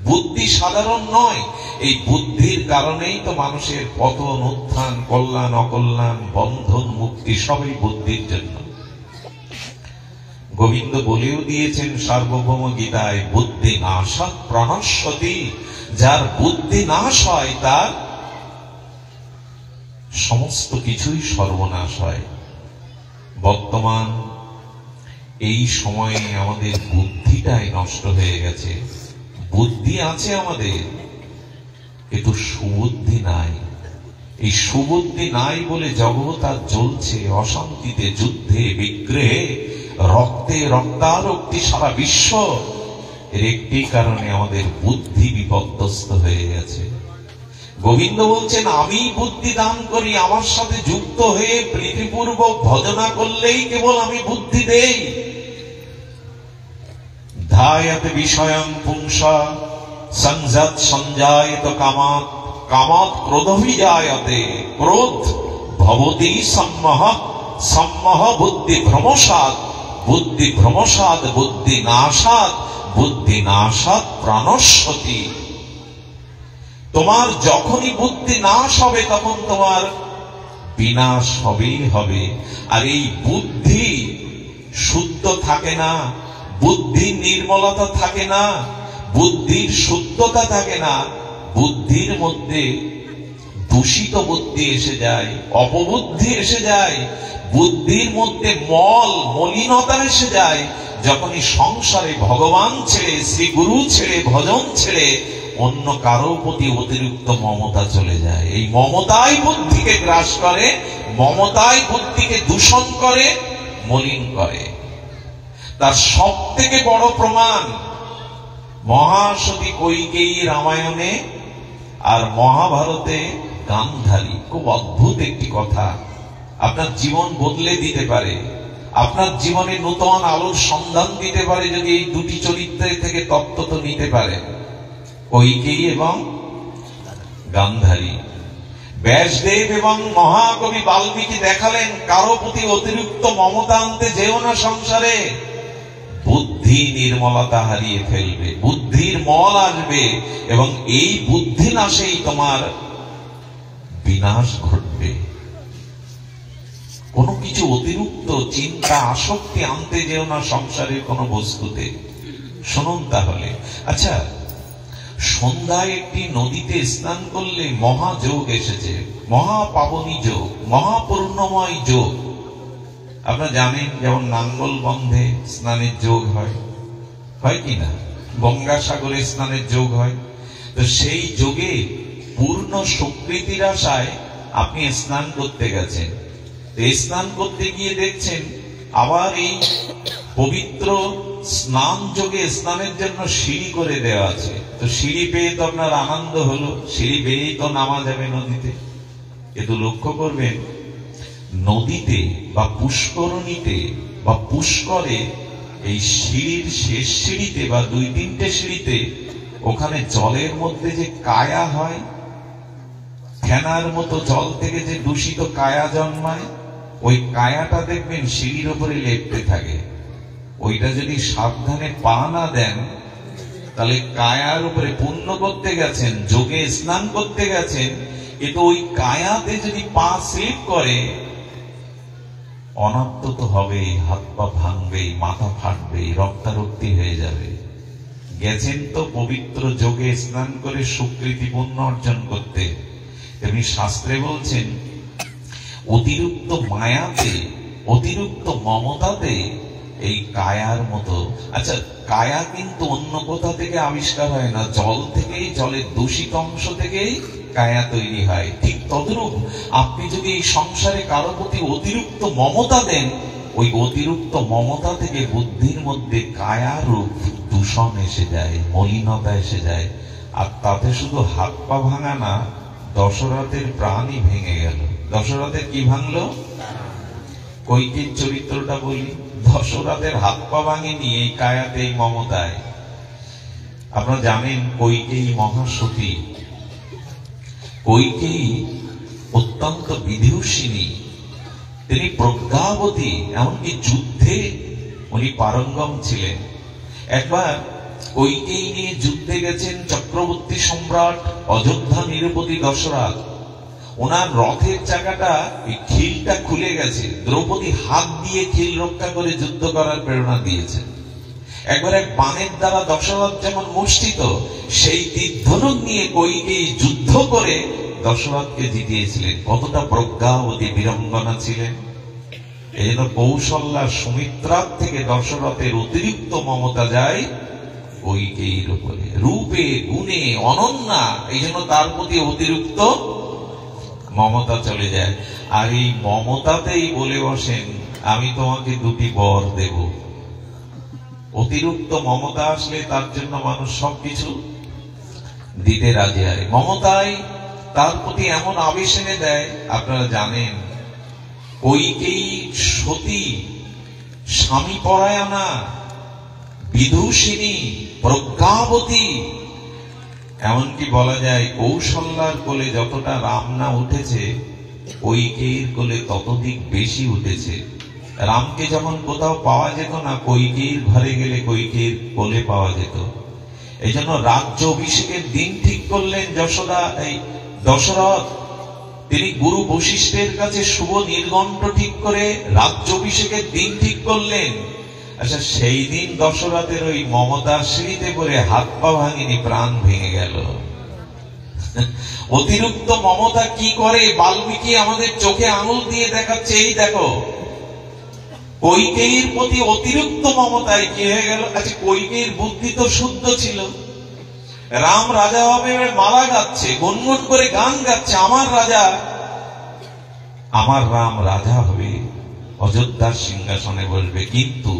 S1: বুদ্ধি সাধারণ নয়। এই বুদ্ধির কারণেই তো মানুষের পতন, উত্থান, কল্যাণ, অকল্যাণ, বন্ধন, মুক্তি সবই বুদ্ধির জন্য। গোবিন্দ বলেও দিয়েছেন সার্বভৌম গীতায়, বুদ্ধি নাশাৎ প্রণশ্যতি। যার বুদ্ধি নাশ হয়, তার সমস্ত কিছুই সর্বনাশ হয়। বর্তমান এই সময়ে আমাদের বুদ্ধিটাই নষ্ট হয়ে গেছে। বুদ্ধি আছে আমাদের, কিন্তু সুবুদ্ধি নাই। এই সুবুদ্ধি নাই বলে জগৎ আর জ্বলছে অশান্তিতে, যুদ্ধে, বিগ্রহে, রক্তে, রক্তারক্তি সারা বিশ্ব। এর একটি কারণে আমাদের বুদ্ধি বিপর্যস্ত হয়ে গেছে। গোবিন্দ বলছেন, আমি বুদ্ধি দান করি, আমার সাথে যুক্ত হয়ে প্রীতিপূর্বক ভজনা করলেই কেবল আমি বুদ্ধি দেই। ধ্যায়তে বিষয়ং পুংসা সংযত সঞ্জায়ত কামাৎ, কামাৎ ক্রোধভিজায়তে, ক্রোধ ভবতি সম্মোহ, সম্মোহ বুদ্ধি ভ্রমসাৎ, বুদ্ধি ভ্রমসাৎ বুদ্ধি নাশাৎ, বুদ্ধি নাশাৎ প্রাণস্যতি। তোমার যখনই বুদ্ধি নাশ হবে, তখন তোমার বিনাশ হবেই হবে। আর এই বুদ্ধি শুদ্ধ থাকে না, বুদ্ধির নির্মলতা থাকে না, বুদ্ধির শুদ্ধতা থাকে না। বুদ্ধির মধ্যে দূষিত বুদ্ধি এসে যায়, অপবুদ্ধি এসে যায়, বুদ্ধির মধ্যে মল, মলিনতা এসে যায়। যখনই সংসারে ভগবান ছেড়ে, শ্রী গুরু ছেড়ে, ভজন ছেড়ে অন্য কারো প্রতি অতিরিক্ত মমতা চলে যায়। এই মমতাই বুদ্ধিকে গ্রাস করে, মমতাই বুদ্ধিকে দূষণ করে, মলিন করে। তার সব থেকে বড় প্রমাণ মহাসতী কৈকেয়ী রামায়ণে আর মহাভারতে গান্ধারী। খুব অদ্ভুত একটি কথা, আপনার জীবন বদলে দিতে পারে, আপনার জীবনে নূতন আলোর সন্ধান দিতে পারে যদি এই দুটি চরিত্রের থেকে তত্ত্ব নিতে পারে, কৈকেয়ী এবং গান্ধারী। ব্যাসদেব এবং মহাকবি বাল্মীকি দেখালেন কারো প্রতি অতিরিক্ত মমতা আনতে যেও না সংসারে, বুদ্ধি নির্মলতা হারিয়ে ফেলবে, বুদ্ধির মল আসবে এবং এই বুদ্ধি নাশেই তোমার বিনাশ ঘটবে। কোনো কিছু অতিরিক্ত চিন্তা আসক্তি আনতে যেও না সংসারের কোন বস্তুতে। শুনুন তাহলে, আচ্ছা সন্ধ্যায় একটি নদীতে স্নান করলে মহাযোগ এসেছে, মহাপাবনী যোগ, মহাপূর্ণময় যোগ। আপনারা জানেন যেমন নাঙ্গল বন্ধে স্নানের যোগ হয়, হয় কি না? গঙ্গাসাগরে স্নানের যোগ হয়। তো সেই যোগে পূর্ণ সুকৃতির আশায় আপনি স্নান করতে গেছেন, স্নান করতে গিয়ে দেখছেন আবার এই পবিত্র স্নান যোগে স্নানের জন্য সিঁড়ি করে দেওয়া আছে। তো সিঁড়ি পেয়ে তো আপনার আনন্দ হলো, সিঁড়ি পেয়েই তো নামা যাবে নদীতে। কিন্তু লক্ষ্য করবেন, নদীতে বা পুষ্করণীতে বা পুষ্করে এই সিঁড়ির শেষ সিঁড়িতে বা 2-3টে সিঁড়িতে ওখানে জলের মধ্যে যে কায়া হয়, ফেনার মতো জল থেকে যে দূষিত কায়া জন্মায়, ওই কায়াটা দেখবেন সিঁড়ির উপরে লেপতে থাকে। ওইটা যদি সাবধানে পা না দেন তাহলে কায়ার উপরে পুণ্য করতে গেছেন, যোগে স্নান করতে গেছেন, কিন্তু ওই কায়াতে যদি পা স্লিপ করে অনর্থ তো হবেই, হাত পা ভাঙবে, মাথা ফাটবে, রক্তারক্তি হয়ে যাবে। গেছেন তো পবিত্র যোগে স্নান করে সুকৃতি পুণ্য অর্জন করতে। তেমনি শাস্ত্রে বলছেন অতিরিক্ত মায়াতে, অতিরিক্ত মমতাতে এই কায়ার মতো। আচ্ছা কায়া কিন্তু অন্য কোথা থেকে আবিষ্কার হয় না, জল থেকেই, জলের দূষিত অংশ থেকেই কায়া তৈরি হয়। ঠিক তদ্রূপ আপনি যদি এই সংসারে কারো প্রতি অতিরিক্ত মমতা দেন, ওই অতিরিক্ত মমতা থেকে বুদ্ধির মধ্যে কায়া রূপ দূষণ এসে যায়, মলিনতা এসে যায়। আর তাতে শুধু হাত পা ভাঙা না, দশরথের প্রাণই ভেঙে গেল। দশরথের কি ভাঙলো? কৈকেয়ীর চরিত্রটা বলি, দশরথের হাত পা ভাঙেনি এই কায়াতে, এই মমতায়। আপনারা জানেন কৈকেয়ী মহাসতী। কৈকেয়ী অত্যন্ত বিদুষিনী, তিনি প্রজ্ঞাবতী, এমনকি যুদ্ধে উনি পারঙ্গম ছিলেন। একবার কৈকেয়ী নিয়ে যুদ্ধে গেছেন চক্রবর্তী সম্রাট অযোধ্যা নিরপতি দশরথ। ওনার রথের চাকাটা, এই খিলটা খুলে গেছে, দ্রৌপদী হাত দিয়ে খিল রক্ষা করে যুদ্ধ করার প্রেরণা দিয়েছেন। একবার এক বাণের দ্বারা দশরথ যেমন মূর্ছিত, সেই তীর-ধনুক নিয়ে কৈকেয়ী যুদ্ধ করে দশরথকে জিতিয়েছিলেন। কতটা প্রজ্ঞাবতী বীরাঙ্গনা ছিলেন! এই জন্য কৌশল্যা সুমিত্রার থেকে দশরথের অতিরিক্ত মমতা যায় কৈকেয়ীর উপরে, রূপে গুণে অনন্যা, এই জন্য তার প্রতি অতিরিক্ত মমতা চলে যায়। আর এই মমতাতেই বলে বসেন আমি তোমাকে 2টি বর দেব। অতিরিক্ত মমতা আসলে তার জন্য মানুষ সবকিছু দিতে রাজি হয়। মমতাই তার প্রতি এমন আবেশ এনে দেয়। আপনারা জানেন কৈকেয়ী সতী, স্বামী পরায়ণা, বিদুষিনী, প্রজ্ঞাবতী। এমনকি বলা যায় কৌশল্যার কোলে যতটা রাম না উঠেছে, কৈকেয়ীর কোলে ততোধিক বেশি উঠেছে। রামকে যখন কোথাও পাওয়া যেত না, কৈকেয়ীর ঘরে গেলে কৈকেয়ীর কোলে পাওয়া যেত। এই জন্য রাজ্য অভিষেকের দিন ঠিক করলেন দশরথ। তিনি গুরু বশিষ্ঠের কাছে শুভ নির্ঘণ্ট ঠিক করে রাজ্য অভিষেকের দিন ঠিক করলেন। আচ্ছা সেই দিন দশরথের ওই মমতার সিঁড়িতে পড়ে হাত পা ভাঙিনি, প্রাণ ভেঙে গেল। অতিরিক্ত মমতা কি করে বাল্মীকি আমাদের চোখে আঙুল দিয়ে দেখাচ্ছে। এই দেখো কৈকেয়ীর প্রতি অতিরিক্ত মমতায় কি হয়ে গেল? আচ্ছা, কৈকেয়ীর বুদ্ধি তো শুদ্ধ ছিল, রাম রাজা হবে, মালা গাচ্ছে, গুনগুন করে গান গাচ্ছে, আমার রাজা, আমার রাম রাজা হবে, অযোধ্যার সিংহাসনে বসবে। কিন্তু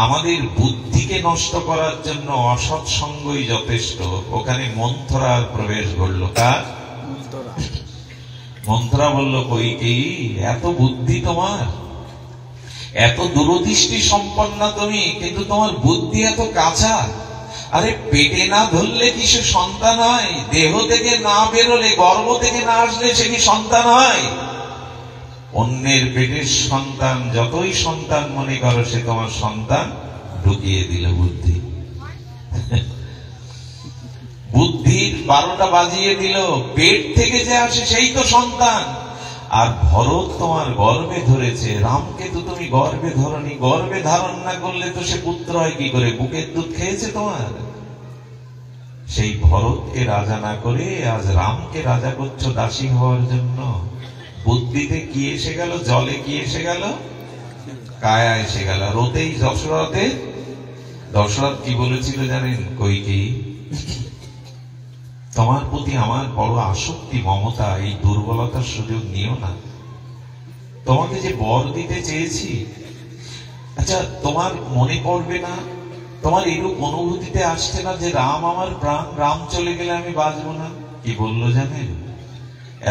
S1: আমাদের বুদ্ধিকে নষ্ট করার জন্য অসৎসঙ্গই যথেষ্ট। ওখানে মন্থরার প্রবেশ ঘটল। কার? মন্থরা বলল, কৈকেয়ী, এত বুদ্ধি তোমার, এত দূরদৃষ্টি সম্পন্না তুমি, কিন্তু তোমার বুদ্ধি এত কাঁচা। আরে পেটে না ধরলে কি সে সন্তান হয়? দেহ থেকে না বেরোলে, গর্ভ থেকে না আসলে সে কি সন্তান হয়? অন্যের পেটের সন্তান যতই সন্তান মনে করো, সে তোমার সন্তান, ঢুকিয়ে দিল বুদ্ধি। বুদ্ধির 12টা বাজিয়ে দিল। পেট থেকে যে আসে সেই তো সন্তান। আর ভরত তোমার গর্ভে ধরেছে, রামকে তো তুমি গর্ভে ধরনি। গর্ভে ধারণ না করলে তো সে পুত্র হয় কি করে? বুকের দুধ খেয়েছে তোমার। সেই ভরতকে রাজা না করে আজ রামকে রাজা করছো দাসী হওয়ার জন্য। বুদ্ধিতে কি এসে গেল? জলে কি এসে গেল? কায়া এসে গেল। রোতেই দশরথ কি বলেছিল জানেন? কৈকেয়ী, তোমার প্রতি আমার বড় আসক্তি, মমতা, এই দুর্বলতার সুযোগ নিও না। তোমাকে যে বর দিতে চেয়েছি, আচ্ছা তোমার মনে পড়বে না, তোমার এরূপ অনুভূতিতে আসছে না যে রাম আমার প্রাণ, রাম চলে গেলে আমি বাঁচব না? কি বললো জানেন?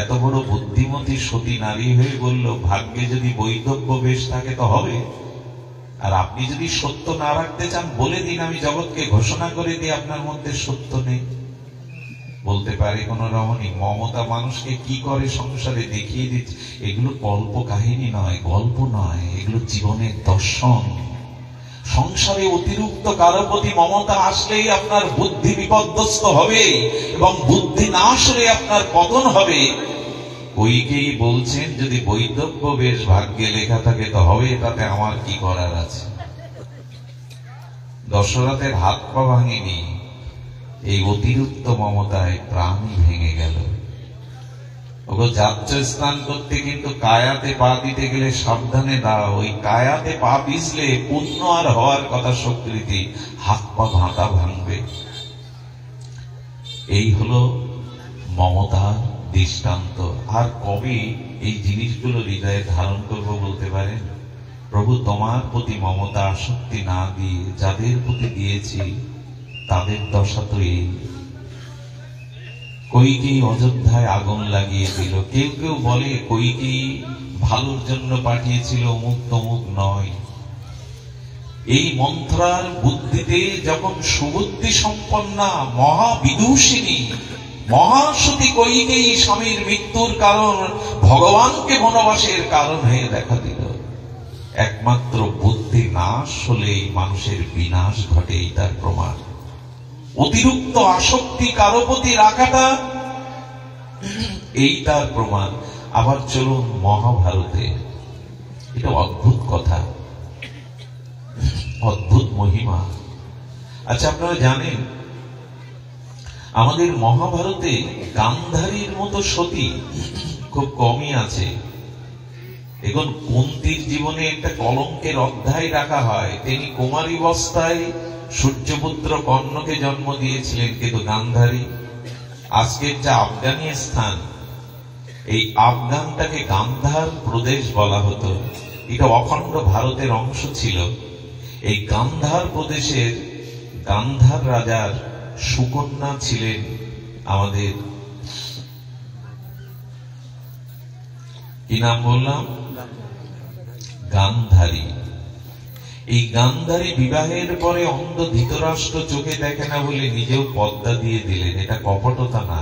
S1: এত বড় বুদ্ধিমতী সতী নারী হয়ে বলল, ভাগ্যে যদি বৈধব্য বেশ থাকে তো হবে, আর আপনি যদি সত্য না রাখতে চান বলে দিন, আমি জগৎকে ঘোষণা করে দিই আপনার মধ্যে সত্য নেই। বলতে পারে কোন রমণী? মমতা মানুষকে কি করে সংসারে দেখিয়ে দিচ্ছে। এগুলো কল্প কাহিনী নয়, গল্প নয়, এগুলো জীবনের দর্শন। সংসারে অতিরিক্ত কারো প্রতি মমতা আসলেই আপনার বুদ্ধি বিপর্যস্ত হবে, এবং বুদ্ধি না আসলে আপনার পতন হবে। কৈকেয়ী বলছেন, যদি বৈধব্য বেশ ভাগ্যে লেখা থাকে তো হবে, তাতে আমার কি করার আছে? দশরথের হাত পা ভাঙেনি, এই অতিরিক্ত মমতায় প্রাণই ভেঙে গেল। ওগো, যাচ্ছ স্নান করতে, কিন্তু কায়াতে পা দিতে গেলে সাবধানে দাও। ওই কায়াতে পা পিছলে পুণ্য আর হওয়ার কথা স্বীকৃতি, হাত পা ভাঁটা ভাঙবে। এই হলো মমতার দৃষ্টান্ত। আর কবে এই জিনিসগুলো হৃদয়ে ধারণ করবো বলতে পারেন? প্রভু, তোমার প্রতি মমতা আসক্তি না দিয়ে যাদের প্রতি দিয়েছি তাদের দশা তো এই। কৈকেয়ী অযোধ্যায় আগুন লাগিয়ে দিল। কেউ কেউ বলে কৈকেয়ী ভালোর জন্য পাঠিয়েছিল, অমুক তমুক নয়। এই মন্থরার বুদ্ধিতে যখন সুবুদ্ধি সম্পন্না মহাবিদুষিনী মহাসতী কৈকেয়ী স্বামীর মৃত্যুর কারণ, ভগবানকে বনবাসের কারণ হয়ে দেখা দিল। একমাত্র বুদ্ধি নাশ হলেই মানুষের বিনাশ ঘটে, এই তার প্রমাণ। অতিরিক্ত আসক্তি কারো প্রতি রাখাটা, এই তার প্রমাণ। আবার চলুন মহাভারতে, এটা অদ্ভুত কথা, অদ্ভুত মহিমা। আচ্ছা, আপনারা জানেন আমাদের মহাভারতে গান্ধারীর মতো সতী খুব কমই আছে। এখন কুন্তির জীবনে একটা কলঙ্কের অধ্যায় রাখা হয়। তিনি কুমারীবস্থায় সূর্যপুত্র কর্ণকে জন্ম দিয়েছিলেন, কিন্তু গান্ধারী, আজকের যা আফগানিস্তান, এই আফগানটাকে গান্ধার প্রদেশ বলা হতো। এটা অখণ্ড ভারতের অংশ ছিল। এই গান্ধার প্রদেশের গান্ধার রাজার সুকন্যা ছিলেন আমাদের, কি নাম বললাম? গান্ধারী। এই গান্ধারী বিবাহের পরে অন্ধ ধৃতরাষ্ট্র চোখে দেখে না বলে নিজেও পর্দা দিয়ে দিলেন। এটা কপটতা না,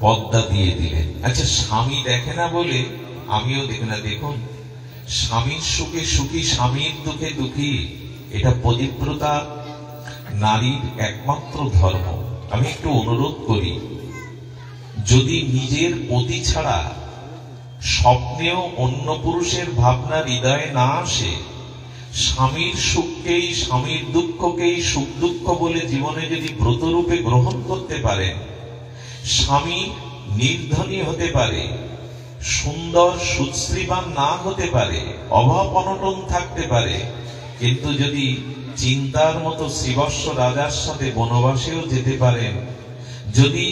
S1: পর্দা দিয়ে দিলেন। আচ্ছা, স্বামী দেখে না বলে আমিও দেখি না। দেখুন, স্বামীর সুখে সুখী, স্বামীর দুঃখে দুঃখী, এটা পবিত্রতা নারীর একমাত্র ধর্ম। আমি একটু অনুরোধ করি, যদি নিজের পতি ছাড়া স্বপ্নেও অন্য পুরুষের ভাবনা হৃদয়ে না আসে, স্বামীর সুখকেই, স্বামীর দুঃখকেই সুখ দুঃখ বলে জীবনে যদি ব্রতরূপে গ্রহণ করতে পারেন, স্বামী নির্ধনী হতে পারে সুন্দর সুশ্রীবান না হতে পারে, অভাব অনটন থাকতে পারে, কিন্তু যদি চিন্তার মতো শ্রীবৎস রাজার সাথে বনবাসেও যেতে পারেন, যদি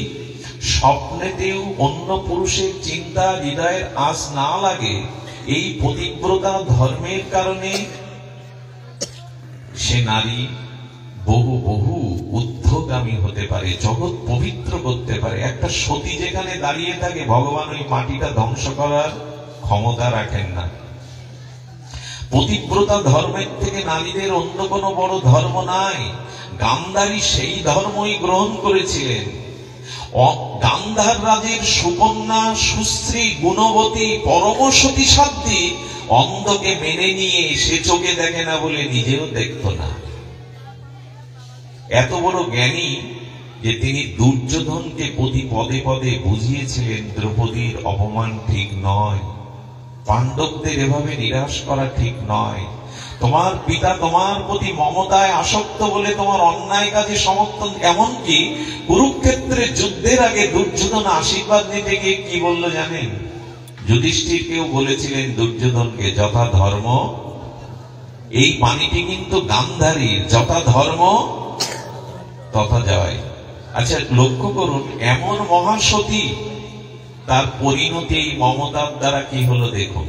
S1: স্বপ্নেতেও অন্য পুরুষের চিন্তা হৃদয়ের আঁচ না লাগে, এই পতিব্রতা ধর্মের কারণে সে নারী বহু বহু ঊর্ধ্বগামী হতে পারে, জগৎ পবিত্র করতে পারে। একটা সতী যেখানে দাঁড়িয়ে থাকে, ভগবান ওই মাটিটা ধ্বংস করার ক্ষমতা রাখেন না। পতিব্রতা ধর্মের থেকে নারীদের অন্য কোনো বড় ধর্ম নাই। গান্ধারী সেই ধর্মই গ্রহণ করেছিলেন। গান্ধার রাজের সুকন্যা, সুশ্রী, গুণবতী, পরমসতী সাধ্বী অন্ধকে মেনে নিয়ে সে চোখে দেখে না বলে নিজেও দেখত না। এত বড় জ্ঞানী যে তিনি দুর্যোধনকে প্রতি পদে পদে বুঝিয়েছিলেন দ্রৌপদীর অপমান ঠিক নয়, পাণ্ডবদের এভাবে নিরাশ করা ঠিক নয়, তোমার পিতা তোমার প্রতি মমতায় আসক্ত বলে তোমার অন্যায় কাজে সমর্থন। এমনকি কুরুক্ষেত্রের যুদ্ধের আগে দুর্যোধন আশীর্বাদ নিতে গিয়ে কি বলল জানেন? যুধিষ্ঠিরকেও বলেছিলেন দুর্যোধনকে, যথা ধর্ম, এই বাণীটি কিন্তু গান্ধারীর, যথা ধর্ম তথা জয়। আচ্ছা লক্ষ্য করুন, এমন মহাসতী, তার পরিণতি এই মমতার দ্বারা কি হলো দেখুন।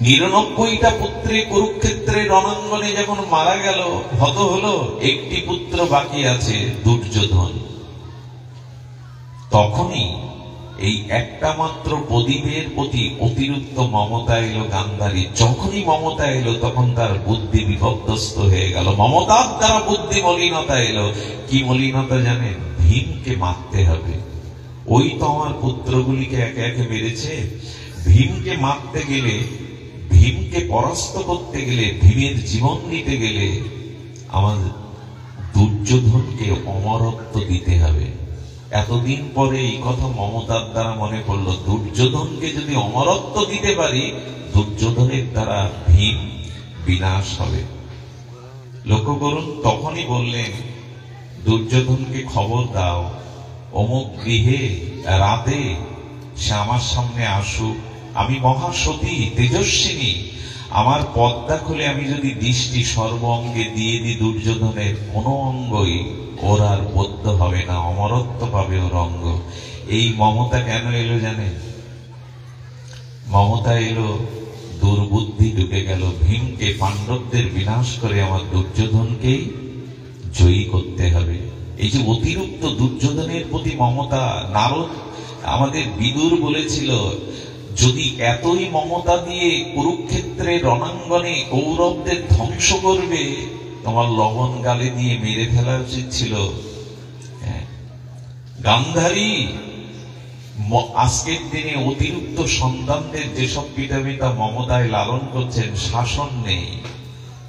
S1: 99টা পুত্রে কুরুক্ষেত্রের রণাঙ্গনে যখন মারা গেল, হত হলো একটি পুত্র বাকি আছে, দুর্যোধন। তখনই এই একটা মাত্র প্রদীপের প্রতি অতিরিক্ত মমতা এলো গান্ধারী। যখনই মমতা এলো তখন তার বুদ্ধি বিপর্যস্ত হয়ে গেল। মমতার দ্বারা বুদ্ধি মলিনতা এলো। কি মলিনতা জানেন? ভীমকে মারতে হবে। ওই তো আমার পুত্রগুলিকে একে একে মেরেছে। ভীমকে মারতে গেলে, ভীমকে পরাস্ত করতে গেলে, ভীমের জীবন নিতে গেলে আমার দুর্যোধনকে অমরত্ব দিতে হবে। এতদিন পরে এই কথা মমতার দ্বারা মনে করলো, দুর্যোধনকে যদি অমরত্ব দিতে পারি, দুর্যোধনের দ্বারা ভীম বিনাশ হবে। লক্ষ্য করুন, তখনই বললেন দুর্যোধনকে খবর দাও, অমুক গৃহে রাতে সে আমার সামনে আসুক। আমি মহাসতী, তেজস্বিনী, আমার পর্দা খুলে আমি যদি দৃষ্টি সর্ব অঙ্গে দিয়ে দিই দুর্যোধনের, কোনো অঙ্গই ওর আর বদ্ধ হবে না, অমরত্ব পাবে ওর অঙ্গ। এই মমতা কেন এলো জানেন? মমতা এলো, দুর্বুদ্ধি ঢুকে গেল। ভীমকে, পাণ্ডবদের বিনাশ করে আমার দুর্যোধনকেই জয়ী করতে হবে। এই যে অতিরিক্ত দুর্যোধনের প্রতি মমতা, নারদ, আমাদের বিদুর বলেছিল, যদি এতই মমতা দিয়ে কুরুক্ষেত্রের রণাঙ্গনে কৌরবদের ধ্বংস করবে, তোমার লবণ গালে দিয়ে মেরে ফেলা উচিত ছিল। গান্ধারী আজকের দিনে অতিরিক্ত সন্তানদের যেসব পিতা মমতায় লালন করছেন, শাসন নেই,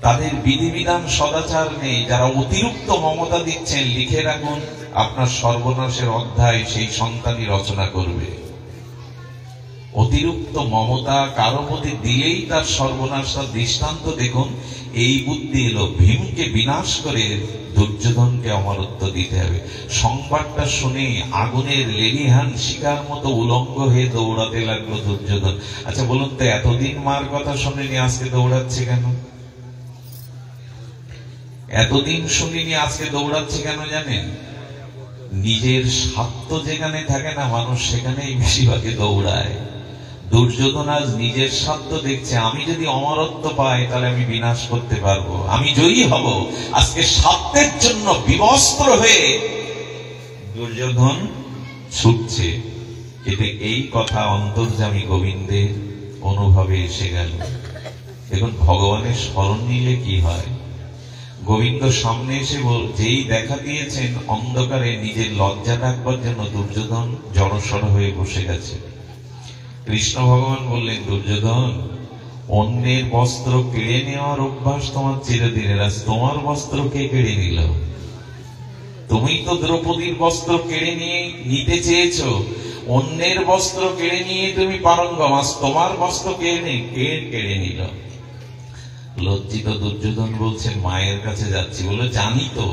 S1: তাদের বিধিবিধান সদাচার নেই, যারা অতিরিক্ত মমতা দিচ্ছেন, লিখে রাখুন আপনার সর্বনাশের অধ্যায় সেই সন্তানই রচনা করবে। অতিরিক্ত মমতা কারো প্রতি দিলেই তার সর্বনাশ। দৃষ্টান্ত দেখুন, এই বুদ্ধি এলো, ভীমকে বিনাশ করে দুর্যোধনকে অমরত্ব দিতে হবে। সংবাদটা শুনে আগুনের লেলিহান শিকার মতো উলঙ্গ হয়ে দৌড়াতে লাগলো দুর্যোধন। আচ্ছা বলুন তো, এতদিন মার কথা শুনেনি, আজকে দৌড়াচ্ছে কেন? এতদিন শুনিনি, আজকে দৌড়াচ্ছে কেন জানেন? নিজের স্বার্থ যেখানে থাকে না মানুষ, সেখানেই বেশিরভাগে দৌড়ায়। দুর্যোধন আজ নিজের স্বার্থ দেখছে, আমি যদি অমরত্ব পাই তাহলে আমি বিনাশ করতে পারবো, আমি জয়ী হব। আজকে স্বার্থের জন্য বিবস্ত্র হয়ে দুর্যোধন ছুটছে। কিন্তু এই কথা অন্তর্যামী গোবিন্দের অনুভবে এসে গেল। দেখুন, ভগবানের স্মরণ নিলে কি হয়। গোবিন্দ সামনে এসে যেই দেখা দিয়েছেন, অন্ধকারে নিজের লজ্জা ঢাকবার জন্য দুর্যোধন জড়সড় হয়ে বসে গেছে। কৃষ্ণ ভগবান বললেন, দুর্যোধন, অন্যের বস্ত্র কেড়ে নেওয়ার অভ্যাস তোমার চিরদিনের। আজ তোমার বস্ত্র কে কেড়ে নিল? তুমি তো দ্রৌপদীর বস্ত্র কেড়ে নিতে চেয়েছো, অন্যের বস্ত্র কেড়ে নিয়ে তুমি পারঙ্গম, আজ তোমার বস্ত্র কে কেড়ে নিল? লজ্জিত দুর্যোধন বলছেন, মায়ের কাছে যাচ্ছি। বলে, জানি তো,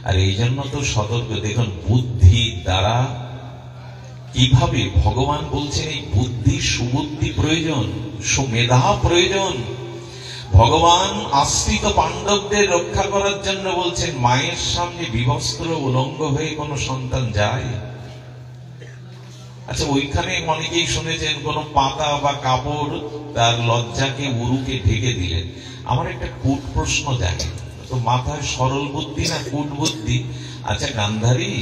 S1: আর এই জন্য তো সতর্ক। দেখুন, বুদ্ধি দ্বারা কিভাবে ভগবান বলছেন এই বুদ্ধি সুবুদ্ধি প্রয়োজন, সুমেধা প্রয়োজন। ভগবান আশ্রিত পাণ্ডবদের রক্ষা করার জন্য বলছেন মায়ের সামনে বিবস্ত্র উলঙ্গ হয়ে কোন সন্তান যায়? আচ্ছা, ওইখানে অনেকেই শুনেছেন কোন পাতা বা কাপড় তার লজ্জাকে উরুকে ঢেকে দিলেন। আমার একটা কূট প্রশ্ন জাগে, তো মাথায় সরল বুদ্ধি না কূট বুদ্ধি? আচ্ছা গান্ধারী,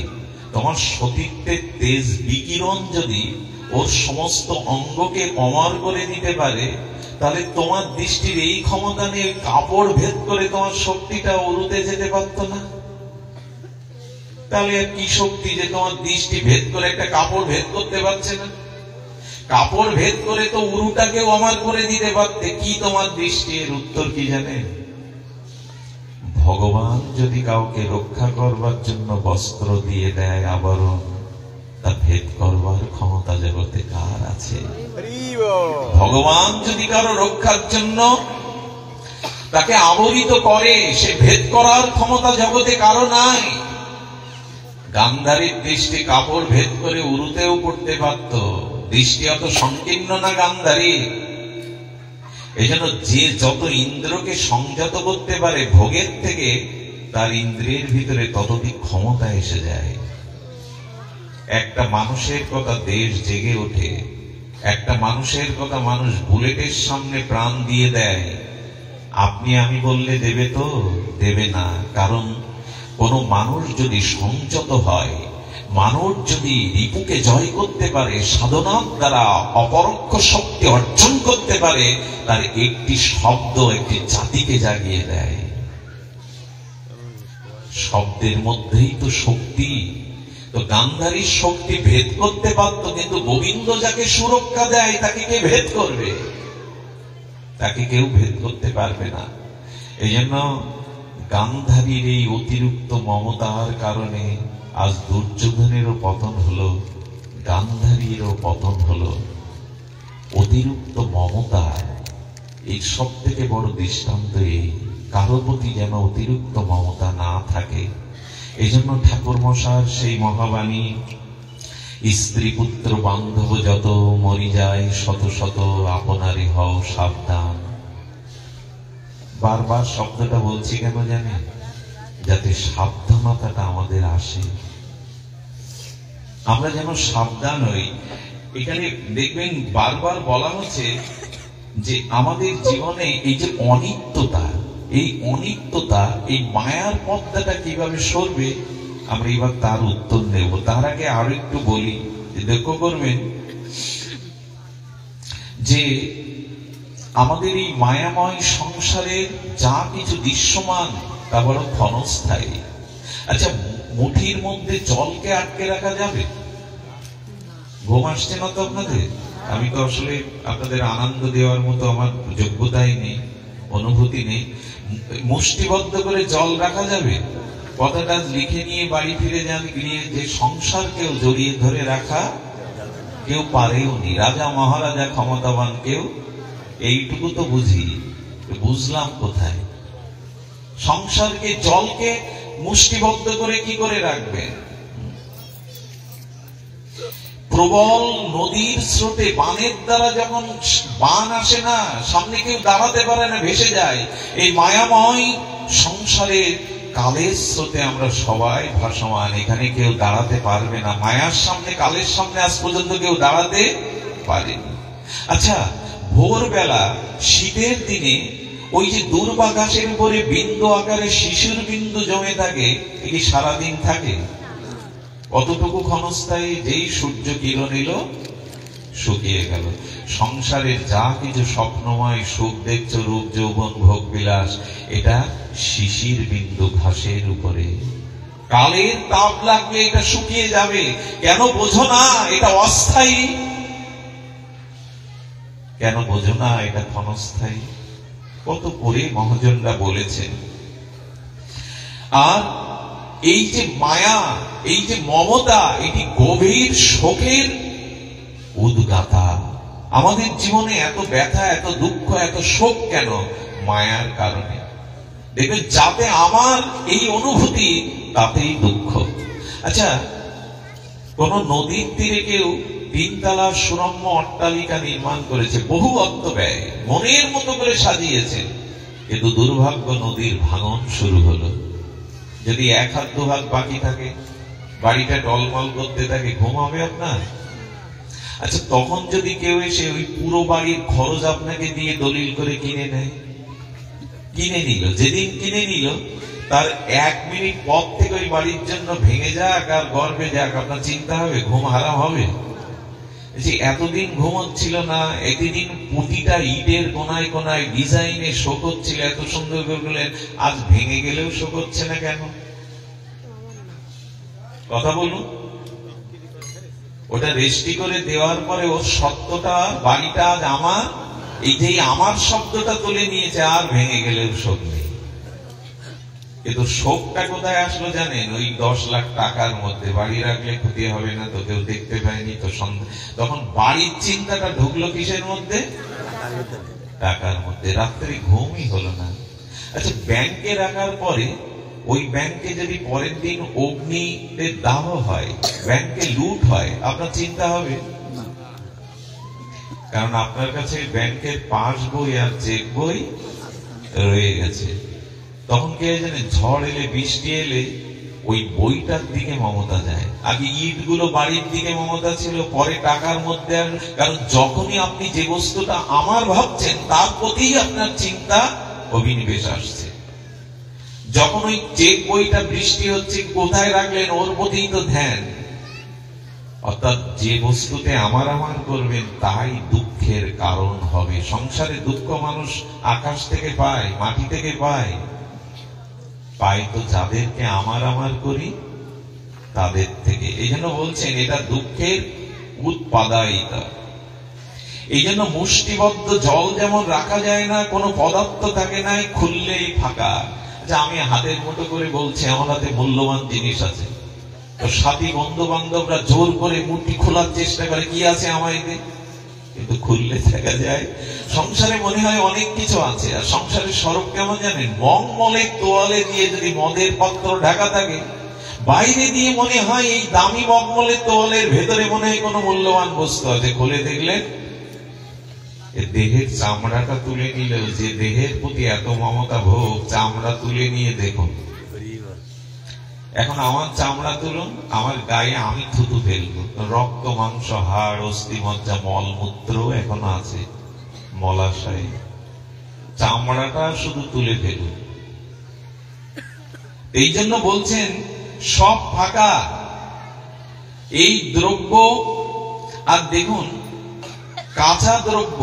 S1: তোমার সতীত্বের তেজ বিকিরণ যদি ওর সমস্ত অঙ্গকে অমর করে দিতে পারে, তাহলে তোমার দৃষ্টির এই ক্ষমতা নিয়ে কাপড় ভেদ করে তোমার শক্তিটা উরুতে যেতে পারত না? তাহলে কি শক্তি যে তোমার দৃষ্টি ভেদ করে একটা কাপড় ভেদ করতে পারছে না? কাপড় ভেদ করে তো উরুটাকে অমর করে দিতে পারতে, কি তোমার দৃষ্টি? এর উত্তর কি জানেন? ভগবান যদি কাউকে রক্ষা করবার জন্য বস্ত্র দিয়ে দেয় আবরণ, তা ভেদ করবার ক্ষমতা জগতে কার আছে? ভগবান যদি কারো রক্ষার জন্য তাকে আবরিত করে, সে ভেদ করার ক্ষমতা জগতে কারো নাই। গান্ধারীর দৃষ্টি কাপড় ভেদ করে উরুতেও পড়তে পারত, দৃষ্টি অত সংকীর্ণ না গান্ধারী। এই জন্য যে যত ইন্দ্রকে সংযত করতে পারে ভোগের থেকে, তার ইন্দ্রিয়ের ভিতরে ততোধিক ক্ষমতা এসে যায়। একটা মানুষের কথা দেশ জেগে ওঠে, একটা মানুষের কথা মানুষ বুলেটের সামনে প্রাণ দিয়ে দেয়। আপনি আমি বললে দেবে তো? দেবে না। কারণ কোন মানুষ যদি সংযত হয়, মানুষ যদি রিপুকে জয় করতে পারে, সাধনার দ্বারা অপরোক্ষ শক্তি অর্জন করতে পারে, তার একটি শব্দ একটি জাতিকে জাগিয়ে দেয়। শব্দের মধ্যেই তো শক্তি। তো গান্ধারীর শক্তি ভেদ করতে পারত, কিন্তু গোবিন্দ যাকে সুরক্ষা দেয় তাকে কে ভেদ করবে? তাকে কেউ ভেদ করতে পারবে না। এই জন্য গান্ধারীর এই অতিরিক্ত মমতার কারণে আজ দুর্যোধনেরও পতন হলো, গান্ধারীরও পতন হলো। অতিরিক্ত মমতা এই সব থেকে বড় দৃষ্টান্ত এই, কারো প্রতি যেন অতিরিক্ত মমতা না থাকে। এই জন্য ঠাকুর মশার সেই মহাবাণী, স্ত্রী পুত্র বান্ধব যত মরি যায় শত শত, আপনারে হও সাবধান। বারবার শব্দটা বলছি কেন জানেন? যাতে সাবধানতাটা আমাদের আসে, আমরা যেন সাবধান হই। এখানে দেখবেন বারবার বলা হচ্ছে যে আমাদের জীবনে এই যে অনিত্যতা, এই অনিত্যতা, এই মায়ার পর্দাটা কিভাবে সরবে, আমরা এবার তার উত্তর নেব। তার আগে আরো একটু বলি, লক্ষ্য করবেন যে আমাদের এই মায়াময় সংসারের যা কিছু দৃশ্যমান তা বড় ক্ষণস্থায়ী। আচ্ছা, মুঠির মধ্যে জলকে আটকে রাখা যাবে? ঘুম আসছে না তো আপনাদের? আমি তো আসলে আপনাদের আনন্দ দেওয়ার মতো আমার যোগ্যতাই নেই, অনুভূতি নেই। মুষ্টিবদ্ধ করে জল রাখা যাবে? কথাটা লিখে নিয়ে বাড়ি ফিরে যান, গিয়ে যে সংসারকেও জড়িয়ে ধরে রাখা কেউ পারেও নি। রাজা মহারাজা ক্ষমতাবান কেউ এইটুকু তো বুঝি, বুঝলাম কোথায়? সংসারকে, জলকে মুষ্টিবদ্ধ করে কি করে রাখবেন? প্রবল নদীর স্রোতে বানের দ্বারা যখন বান আসে না, সামনে কেউ দাঁড়াতে পারে না, ভেসে যায়। এই মায়াময় সংসারের কালের স্রোতে আমরা সবাই ভাসমান, এখানে কেউ দাঁড়াতে পারবে না। মায়ার সামনে, কালের সামনে আজ পর্যন্ত কেউ দাঁড়াতে পারেনি। আচ্ছা, ভোরবেলা শীতের দিনে ওই যে দূর্বা ঘাসের উপরে বিন্দু আকারে শিশুর বিন্দু জমে থাকে, এটি সারাদিন থাকে? কতটুকু ক্ষণস্থায়ী? যেই সূর্য কিরণ এলো শুকিয়ে গেল। সংসারের যা কিছু স্বপ্নময় সুখ দেখছো, রূপ যৌবন ভোগ বিলাস, এটা শিশির বিন্দু ঘাসের উপরে। কালের তাপ লাগবে, এটা শুকিয়ে যাবে। কেন বোঝো না এটা অস্থায়ী? কেন বোঝো না এটা ক্ষণস্থায়ী? কত করে মহাজনরা বলেছেন। আর এই যে মায়া, এই যে মমতা, এটি গভীর শোকের উদ্গাতা। আমাদের জীবনে এত ব্যথা, এত দুঃখ, এত শোক কেন? মায়ার কারণে। দেখবেন যাতে আমার এই অনুভূতি, তাতেই দুঃখ। আচ্ছা, কোন নদীর তীরে কেউ 3 তলা সুরম্য অট্টালিকা নির্মাণ করেছে, বহু অর্থ ব্যয়, মনের মতো করে সাজিয়েছে, কিন্তু দুর্ভাগ্য নদীর ভাঙন শুরু হলো। যদি 1 হাত 2 হাত বাকি থাকে, বাড়িটা টলমল করতে থাকে, ঘুম হবে আপনার? আচ্ছা, তখন যদি কেউ এসে ওই পুরো বাড়ির খরচ আপনাকে দিয়ে দলিল করে কিনে নেয়, কিনে নিল, যেদিন কিনে নিল তার 1 মিনিট পর থেকে ওই বাড়ির জন্য ভেঙে যাক আর গর্বে যাক, আপনার চিন্তা হবে? ঘুম হারাম হবে? যে এতদিন ঘুমোচ্ছিল না, এতদিন প্রতিটা ইটের কোনায় কোনায় ডিজাইনে শোক হচ্ছিল, এত সুন্দর করে বললেন, আজ ভেঙে গেলেও শোক হচ্ছে না কেন? কথা বলুন। ওটা রেজিস্ট্রি করে দেওয়ার পরে ওর সত্যটা, বাড়িটা আজ আমার, এই যে আমার শব্দটা তুলে নিয়েছে, আর ভেঙে গেলেও শোক নেই। কিন্তু শোকটা কোথায় আসলো জানেন? ওই 10 লাখ টাকার মধ্যে। বাড়ি রাখলে ক্ষতি হবে না তো, কেউ দেখতে পায়নি তো, তখন বাড়ির চিন্তাটা ঢুকলো কিসের মধ্যে? টাকার মধ্যে। রাত্রে ঘুমই হলো না। আচ্ছা, ব্যাংকে রাখার পরে ওই ব্যাংকে যদি পরের দিন অগ্নিতে দাহ হয়, ব্যাংকে লুট হয়, আপনার চিন্তা হবে? কারণ আপনার কাছে ব্যাংকের পাস বই আর চেক বই রয়ে গেছে। তখন কে জানে, ঝড় এলে, বৃষ্টি এলে ওই বইটার দিকে মমতা যায়। আগে ইটগুলো বাড়ির দিকে মমতা ছিল, পরে টাকার মধ্যে। কারণ যখনই আপনি যে বস্তুটা আমার ভাবছেন, তার প্রতি আপনার চিন্তা অভিনিবেশ আসছে। যখন ওই চেক বইটা বৃষ্টি হচ্ছে, কোথায় রাখলেন, ওর প্রতি তো ধ্যান। অর্থাৎ যে বস্তুতে আমার আমার করবেন, তাই দুঃখের কারণ হবে। সংসারে দুঃখ মানুষ আকাশ থেকে পায়, মাটি থেকে পায়, পাই তো যাদেরকে আমার আমার করি তাদের থেকে। এই জন্য বলছেন এটা দুঃখের উৎপাদায়িতা। এই জন্য মুষ্টিবদ্ধ জল যেমন রাখা যায় না, কোনো পদার্থ থাকে না, খুললেই ফাঁকা। আচ্ছা, আমি হাতের মতো করে বলছি, আমার হাতে মূল্যবান জিনিস আছে, তো সাথী বন্ধু বান্ধবরা জোর করে মুঠি খোলার চেষ্টা করে, কি আছে আমায় দে, কিন্তু খুললে দেখা যায় সংসারে মনে হয় অনেক কিছু আছে। আর সংসারের স্বরূপ কেমন জানেন? মগমলের তোয়ালে দিয়ে যদি মদের পাত্র ঢাকা থাকে, বাইরে দিয়ে মনে হয় এই দামি মগমলের তোয়ালের ভেতরে মনে হয় কোনো মূল্যবান বস্তু আছে। খুলে দেখলেন দেহের চামড়াটা তুলে নিলেও, যে দেহের প্রতি এত মমতা ভোগ, চামড়া তুলে নিয়ে দেখুন। এখন আমার চামড়া তুলুন, আমার গায়ে আমি থুতু ফেলবো, রক্ত মাংস হাড় অস্থি মজ্জা মলমূত্র এখনো আছে, মলাশয়, চামড়াটা শুধু তুলে ফেলুন। এই জন্য বলছেন সব ফাঁকা এই দ্রব্য। আর দেখুন, কাঁচা দ্রব্য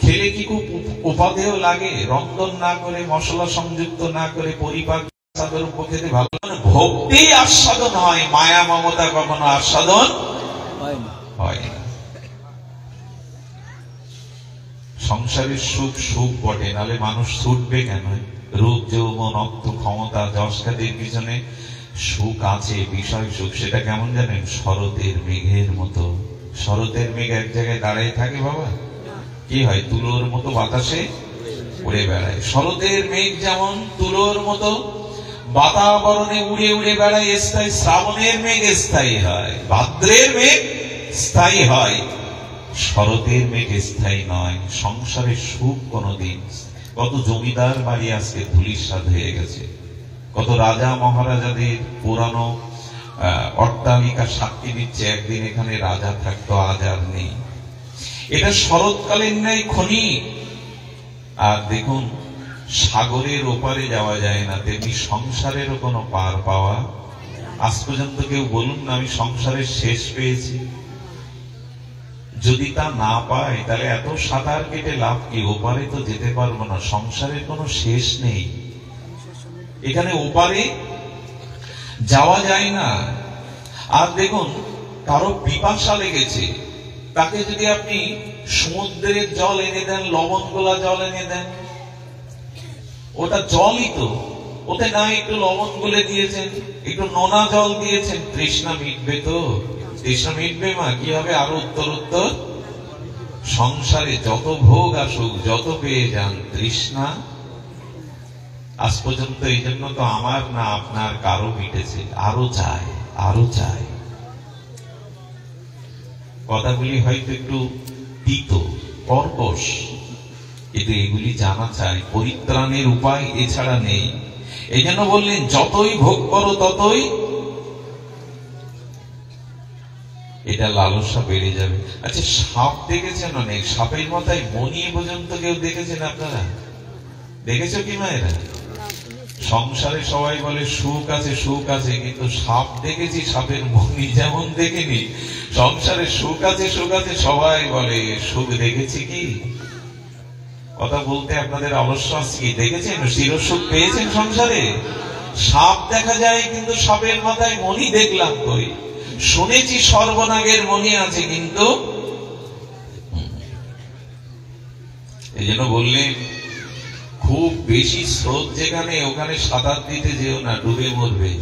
S1: খেলে কি খুব উপাদেয় লাগে? রন্ধন না করে, মশলা সংযুক্ত না করে পরিপাক দ্রব্য খেতে ভালো। ভক্তি আস্বাদন হয়, মায়া মমতা কখনো আস্বাদন হয় না। সংসারের সুখ সুখ বটে, নালে মানুষ ছুটবে কেন? রূপ যৌবন অর্থ ক্ষমতা যশখ্যাতির পিছনে সুখ আছে, বিষয় সুখ। সেটা কেমন জানেন? শরতের মেঘের মতো। শরতের মেঘ এক জায়গায় দাঁড়িয়ে থাকে বাবা, কি হয়? তুলোর মতো বাতাসে উড়ে বেড়ায়। শরতের মেঘ যেমন তুলোর মতো বাতাবরণে উড়ে উড়ে বেড়ায়, স্থায়ী। শ্রাবণের মেঘ স্থায়ী হয়, ভাদ্রের মেঘ স্থায়ী হয়, শরতের মেঘ স্থায়ী নয়। সংসারের সুখ কোনদিন। কত জমিদার বাড়ি আজকে ধূলিসাৎ হয়ে গেছে, কত রাজা মহারাজাদের পুরানো অট্টালিকা সাক্ষী দিচ্ছে একদিন এখানে রাজা থাকতো, আজ আর নেই। এটা শরৎকালের ন্যায় ক্ষণিক। আর দেখুন, সাগরের ওপারে যাওয়া যায় না, তেমনি সংসারেরও কোনো পার পাওয়া। আজ পর্যন্ত কেউ বলুন না আমি সংসারের শেষ পেয়েছি। যদি তা না পায়, তাহলে এত সাঁতার কেটে লাভ কি? ওপারে তো যেতে পারবো না। সংসারের কোনো শেষ নেই, এখানে ওপারে যাওয়া যায় না। আর দেখুন, কারো পিপাসা লেগেছে, তাকে যদি আপনি সমুদ্রের জল এনে দেন, লবণ গোলা জল এনে দেন, ওটা জলই তো, ওতে না একটু লবণ গুলে দিয়েছেন, একটু নোনা জল দিয়েছেন, তৃষ্ণা মিটবে তো? তৃষ্ণা মিটবে মা? কি হবে? আরো উত্তর উত্তর। সংসারে যত ভোগ আসুক, যত পেয়ে যান, তৃষ্ণা আজ পর্যন্ত এই জন্য তো আমার না আপনার কারো মিটেছে, আরো চাই, আরো চাই। কথাগুলি হয়তো একটু তিতো কর্কশ, কিন্তু এগুলি জানা চাই, পরিত্রাণের উপায় এছাড়া নেই। এই জন্য বললেন যতই ভোগ করো ততই এটা লালসা বেড়ে যাবে। আচ্ছা, সাপ দেখেছেন অনেক, সাপের মাথায় মনি পর্যন্ত কেউ দেখেছেন আপনারা? দেখেছো কি মায়েরা? সংসারে সবাই বলে সুখ আছে সুখ আছে, কিন্তু সাপ দেখেছি, সাপের মনি যেমন দেখিনি। সংসারে সুখ আছে সুখ আছে সবাই বলে, সুখ দেখেছি কি? কথা বলতে আপনাদের অলস্য আসছে কি? দেখেছেন চিরসুখ পেয়েছেন সংসারে? সাপ দেখা যায় কিন্তু সাপের মাথায় মনি দেখলাম কই? শুনেছি সর্বনাগের মনি আছে, কিন্তু এই জন্য বললেন খুব বেশি স্রোত যেখানে, ওখানে সাঁতার দিতে যেও না, ডুবে মরবে।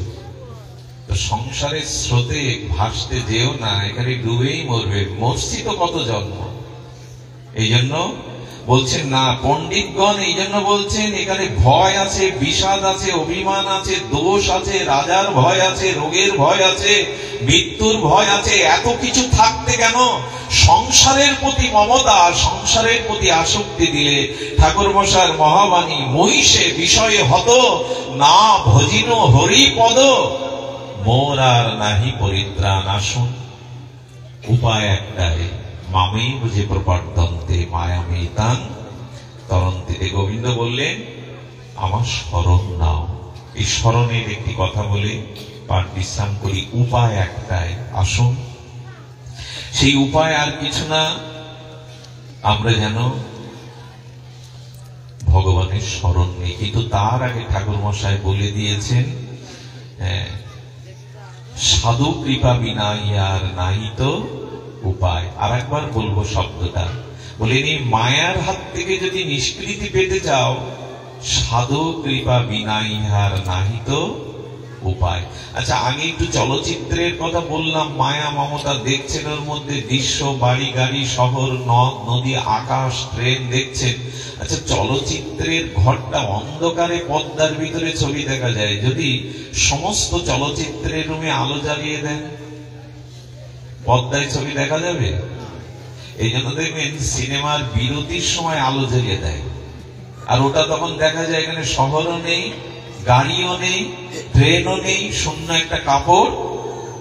S1: তো সংসারের স্রোতে ভাসতে যেও না, এখানে ডুবেই মরবে। মরছি তো কত জন্ম। এই জন্য বলছেন না, পণ্ডিতগণ এই জন্য বলছেন এখানে ভয় আছে, বিষাদ আছে, অভিমান আছে, দোষ আছে, রাজার ভয় আছে, রোগের ভয় আছে, মৃত্যুর ভয় আছে। এত কিছু থাকতে কেন সংসারের প্রতি মমতা, সংসারের প্রতি আসক্তি দিলে ঠাকুর মশাইয়ের মহাবাণী, মহিষে বিষয়ে হত না ভজিন হরি পদ, মোর আর নাহি পরিত্রাণ। আসুন, উপায় একটাই, মামেই বুঝে প্রপার্দন্তে মায়ামেতান তরন্তিতে। গোবিন্দ বললেন আমার স্মরণ নাও। এই স্মরণের একটি কথা বলে পাঠ বিশ্রাম করি। উপায় একটাই, আসুন সেই উপায় আর কিছু না, আমরা যেন ভগবানের স্মরণ নেই। কিন্তু তার আগে ঠাকুর মশাই বলে দিয়েছেন, সাধু কৃপা বিনা আর নাই তো উপায়। আর একবার বলবো শব্দটা, বলেনি মায়ার হাত থেকে যদি নিষ্কৃতি পেতে চাও, সাধু কৃপা বিনা ইহার নাহি তো উপায়। আচ্ছা, আগে একটু চলচ্চিত্রের কথা বললাম, মায়া মমতা দেখছেন, ওর মধ্যে দৃশ্য, বাড়ি গাড়ি, শহর, নদ নদী, আকাশ, ট্রেন দেখছেন। আচ্ছা, চলচ্চিত্রের ঘরটা অন্ধকারে, পর্দার ভিতরে ছবি দেখা যায়। যদি সমস্ত চলচ্চিত্রের রুমে আলো জ্বালিয়ে দেন, পর্দায় ছবি দেখা যাবে? এই জন্য দেখবেন সিনেমার বিরতির সময় আলো জ্বালিয়ে দেয়, আর ওটা তখন দেখা যায় এখানে শহরও নেই, গাড়িও নেই, ট্রেনও নেই, শূন্য একটা কাপড়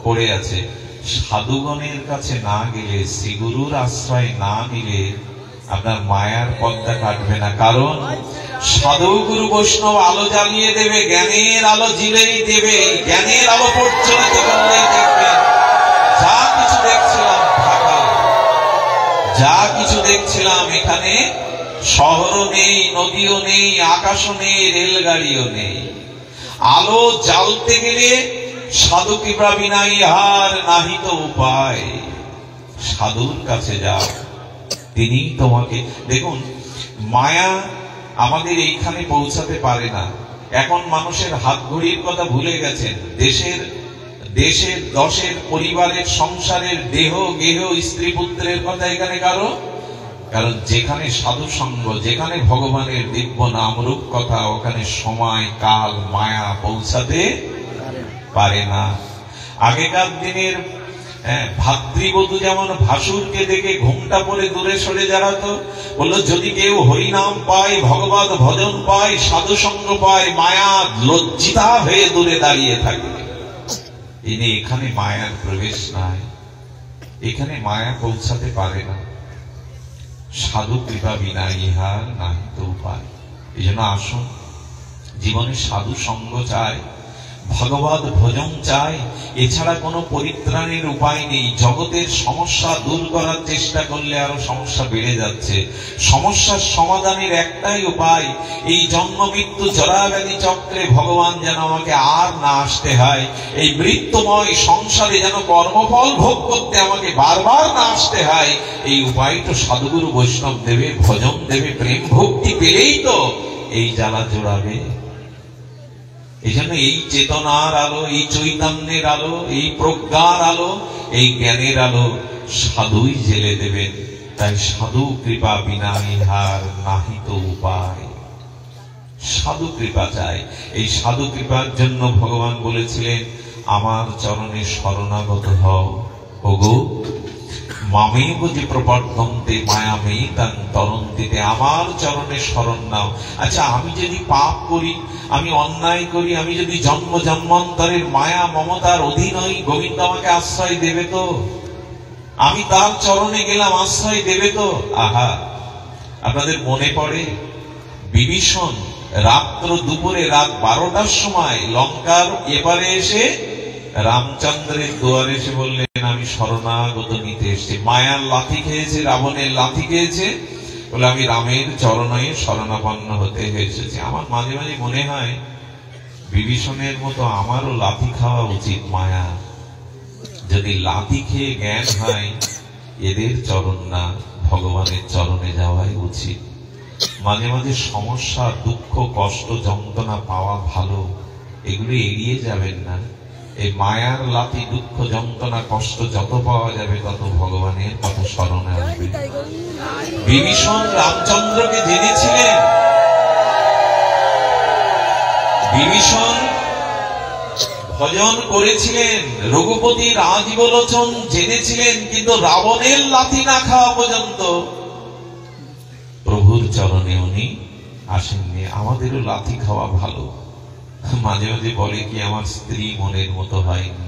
S1: পড়ে আছে। সাধুগণের কাছে না গেলে, শ্রীগুরুর আশ্রয় না নিলে আপনার মায়ার পর্দা কাটবে না। কারণ সাধু গুরু বৈষ্ণব আলো জ্বালিয়ে দেবে, জ্ঞানের আলো জিলেই দেবে। জ্ঞানের আলো প্রজ্বলিত করলেই দেখবেন যা কিছু দেখছিলাম ঢাকা, যা কিছু দেখছিলাম এখানে শহরও নেই, নদীও নেই, আকাশও নেই, রেলগাড়িও নেই। আলো জ্বালতে গেলে সাধু কৃপা বিনা ইহার নাহি তো উপায়। সাধুর কাছে যাও, তিনি তোমাকে। দেখুন, মায়া আমাদের এইখানে পৌঁছাতে পারে না। এখন মানুষের হাত ঘড়ির কথা ভুলে গেছেন। দেশের দশের, পরিবারের, সংসারের, দেহ গেহ, স্ত্রী পুত্রের কথা এখানে কারো। কারণ যেখানে সাধু সঙ্গ, যেখানে ভগবানের দিব্য নামরূপ কথা, ওখানে সময়, কাল, মায়া পৌঁছাতে পারে না। আগেকার দিনের ভাতৃবধূ যেমন ভাসুরকে দেখে ঘুমটা পরে দূরে সরে দাঁড়াতো, বললো যদি কেউ হরিনাম পায়, ভগবত ভজন পায়, সাধু সঙ্গ পায়, মায়া লজ্জিতা হয়ে দূরে দাঁড়িয়ে থাকে। এখানে মায়ার প্রবেশ নাই, এখানে মায়া পৌঁছাতে পারে না। সাধু কৃপা বিনা ইহার নাহি তো উপায়। এই জন্য আসুন, জীবনে সাধু সঙ্গ চাই, ভগবত ভজন চাই, এছাড়া কোনো পরিত্রাণের উপায় নেই। জগতের সমস্যা দূর করার চেষ্টা করলে আরো সমস্যা বেড়ে যাচ্ছে। সমস্যার সমাধানের একটাই উপায়, এই জন্ম মৃত্যু জরাব্যাধি চক্রে ভগবান যেন আমাকে আর না আসতে হয়। এই মৃত্যুময় সংসারে যেন কর্মফল ভোগ করতে আমাকে বারবার না আসতে হয়। এই উপায় তো সাধুগুরু বৈষ্ণব দেবে, ভজন দেবে। প্রেম ভক্তি পেলেই তো এই জ্বালা জোড়াবে। এই জন্য এই চেতনার আলো, এই চৈতন্যের আলো, এই প্রজ্ঞার আলো, এই জ্ঞানের আলো সাধুই জেলে দেবেন। তাই সাধু কৃপা বিনা ইহার নাহি তো উপায়। সাধু কৃপা চাই। এই সাধু কৃপার জন্য ভগবান বলেছিলেন আমার চরণে শরণাগত হও। ওগো মামেব যে প্রবর্ধন্তে মায়ামেতাং তরন্তিতে, আমার চরণে শরণ নাও। আচ্ছা, আমি যদি পাপ করি, আমি অন্যায় করি, আমি যদি জন্ম জন্মান্তরের মায়া মমতার অধীন হই, গোবিন্দ আমাকে আশ্রয় দেবে তো? আমি তার চরণে গেলাম, আশ্রয় দেবে তো? আহা, আপনাদের মনে পড়ে বিভীষণ রাত্র দুপুরে রাত 12টার সময় লঙ্কার এপারে এসে রামচন্দ্রের দুয়ারে এসে বললেন, আমি শরণাগত নিতে এসেছি। মায়ার লাথি খেয়েছে, রাবণের লাথি খেয়েছে, বলে আমি রামের চরণে শরণাপন্ন হতে এসেছি। আমার মাঝে মাঝে মনে হয় বিভীষণের মতো আমারও লাথি খাওয়া উচিত। মায়া যদি লাথি খেয়ে জ্ঞান হয়, এদের চরণ না, ভগবানের চরণে যাওয়াই উচিত। মাঝে মাঝে সমস্যা, দুঃখ, কষ্ট, যন্ত্রণা পাওয়া ভালো, এগুলো এড়িয়ে যাবেন না। এই মায়ার লাথি, দুঃখ, যন্ত্রণা, কষ্ট যত পাওয়া যাবে তত ভগবানের কথা স্মরণে আসবে। বিভীষণ রামচন্দ্রকে জেনেছিলেন, বিভীষণ ভজন করেছিলেন, রঘুপতি রাজবলোচন জেনেছিলেন, কিন্তু রাবণের লাথি না খাওয়া পর্যন্ত প্রভুর চরণে উনি আসেননি। আমাদেরও লাথি খাওয়া ভালো। মাঝে মাঝে বলে কি, আমার স্ত্রী মনের মতো হয়নি।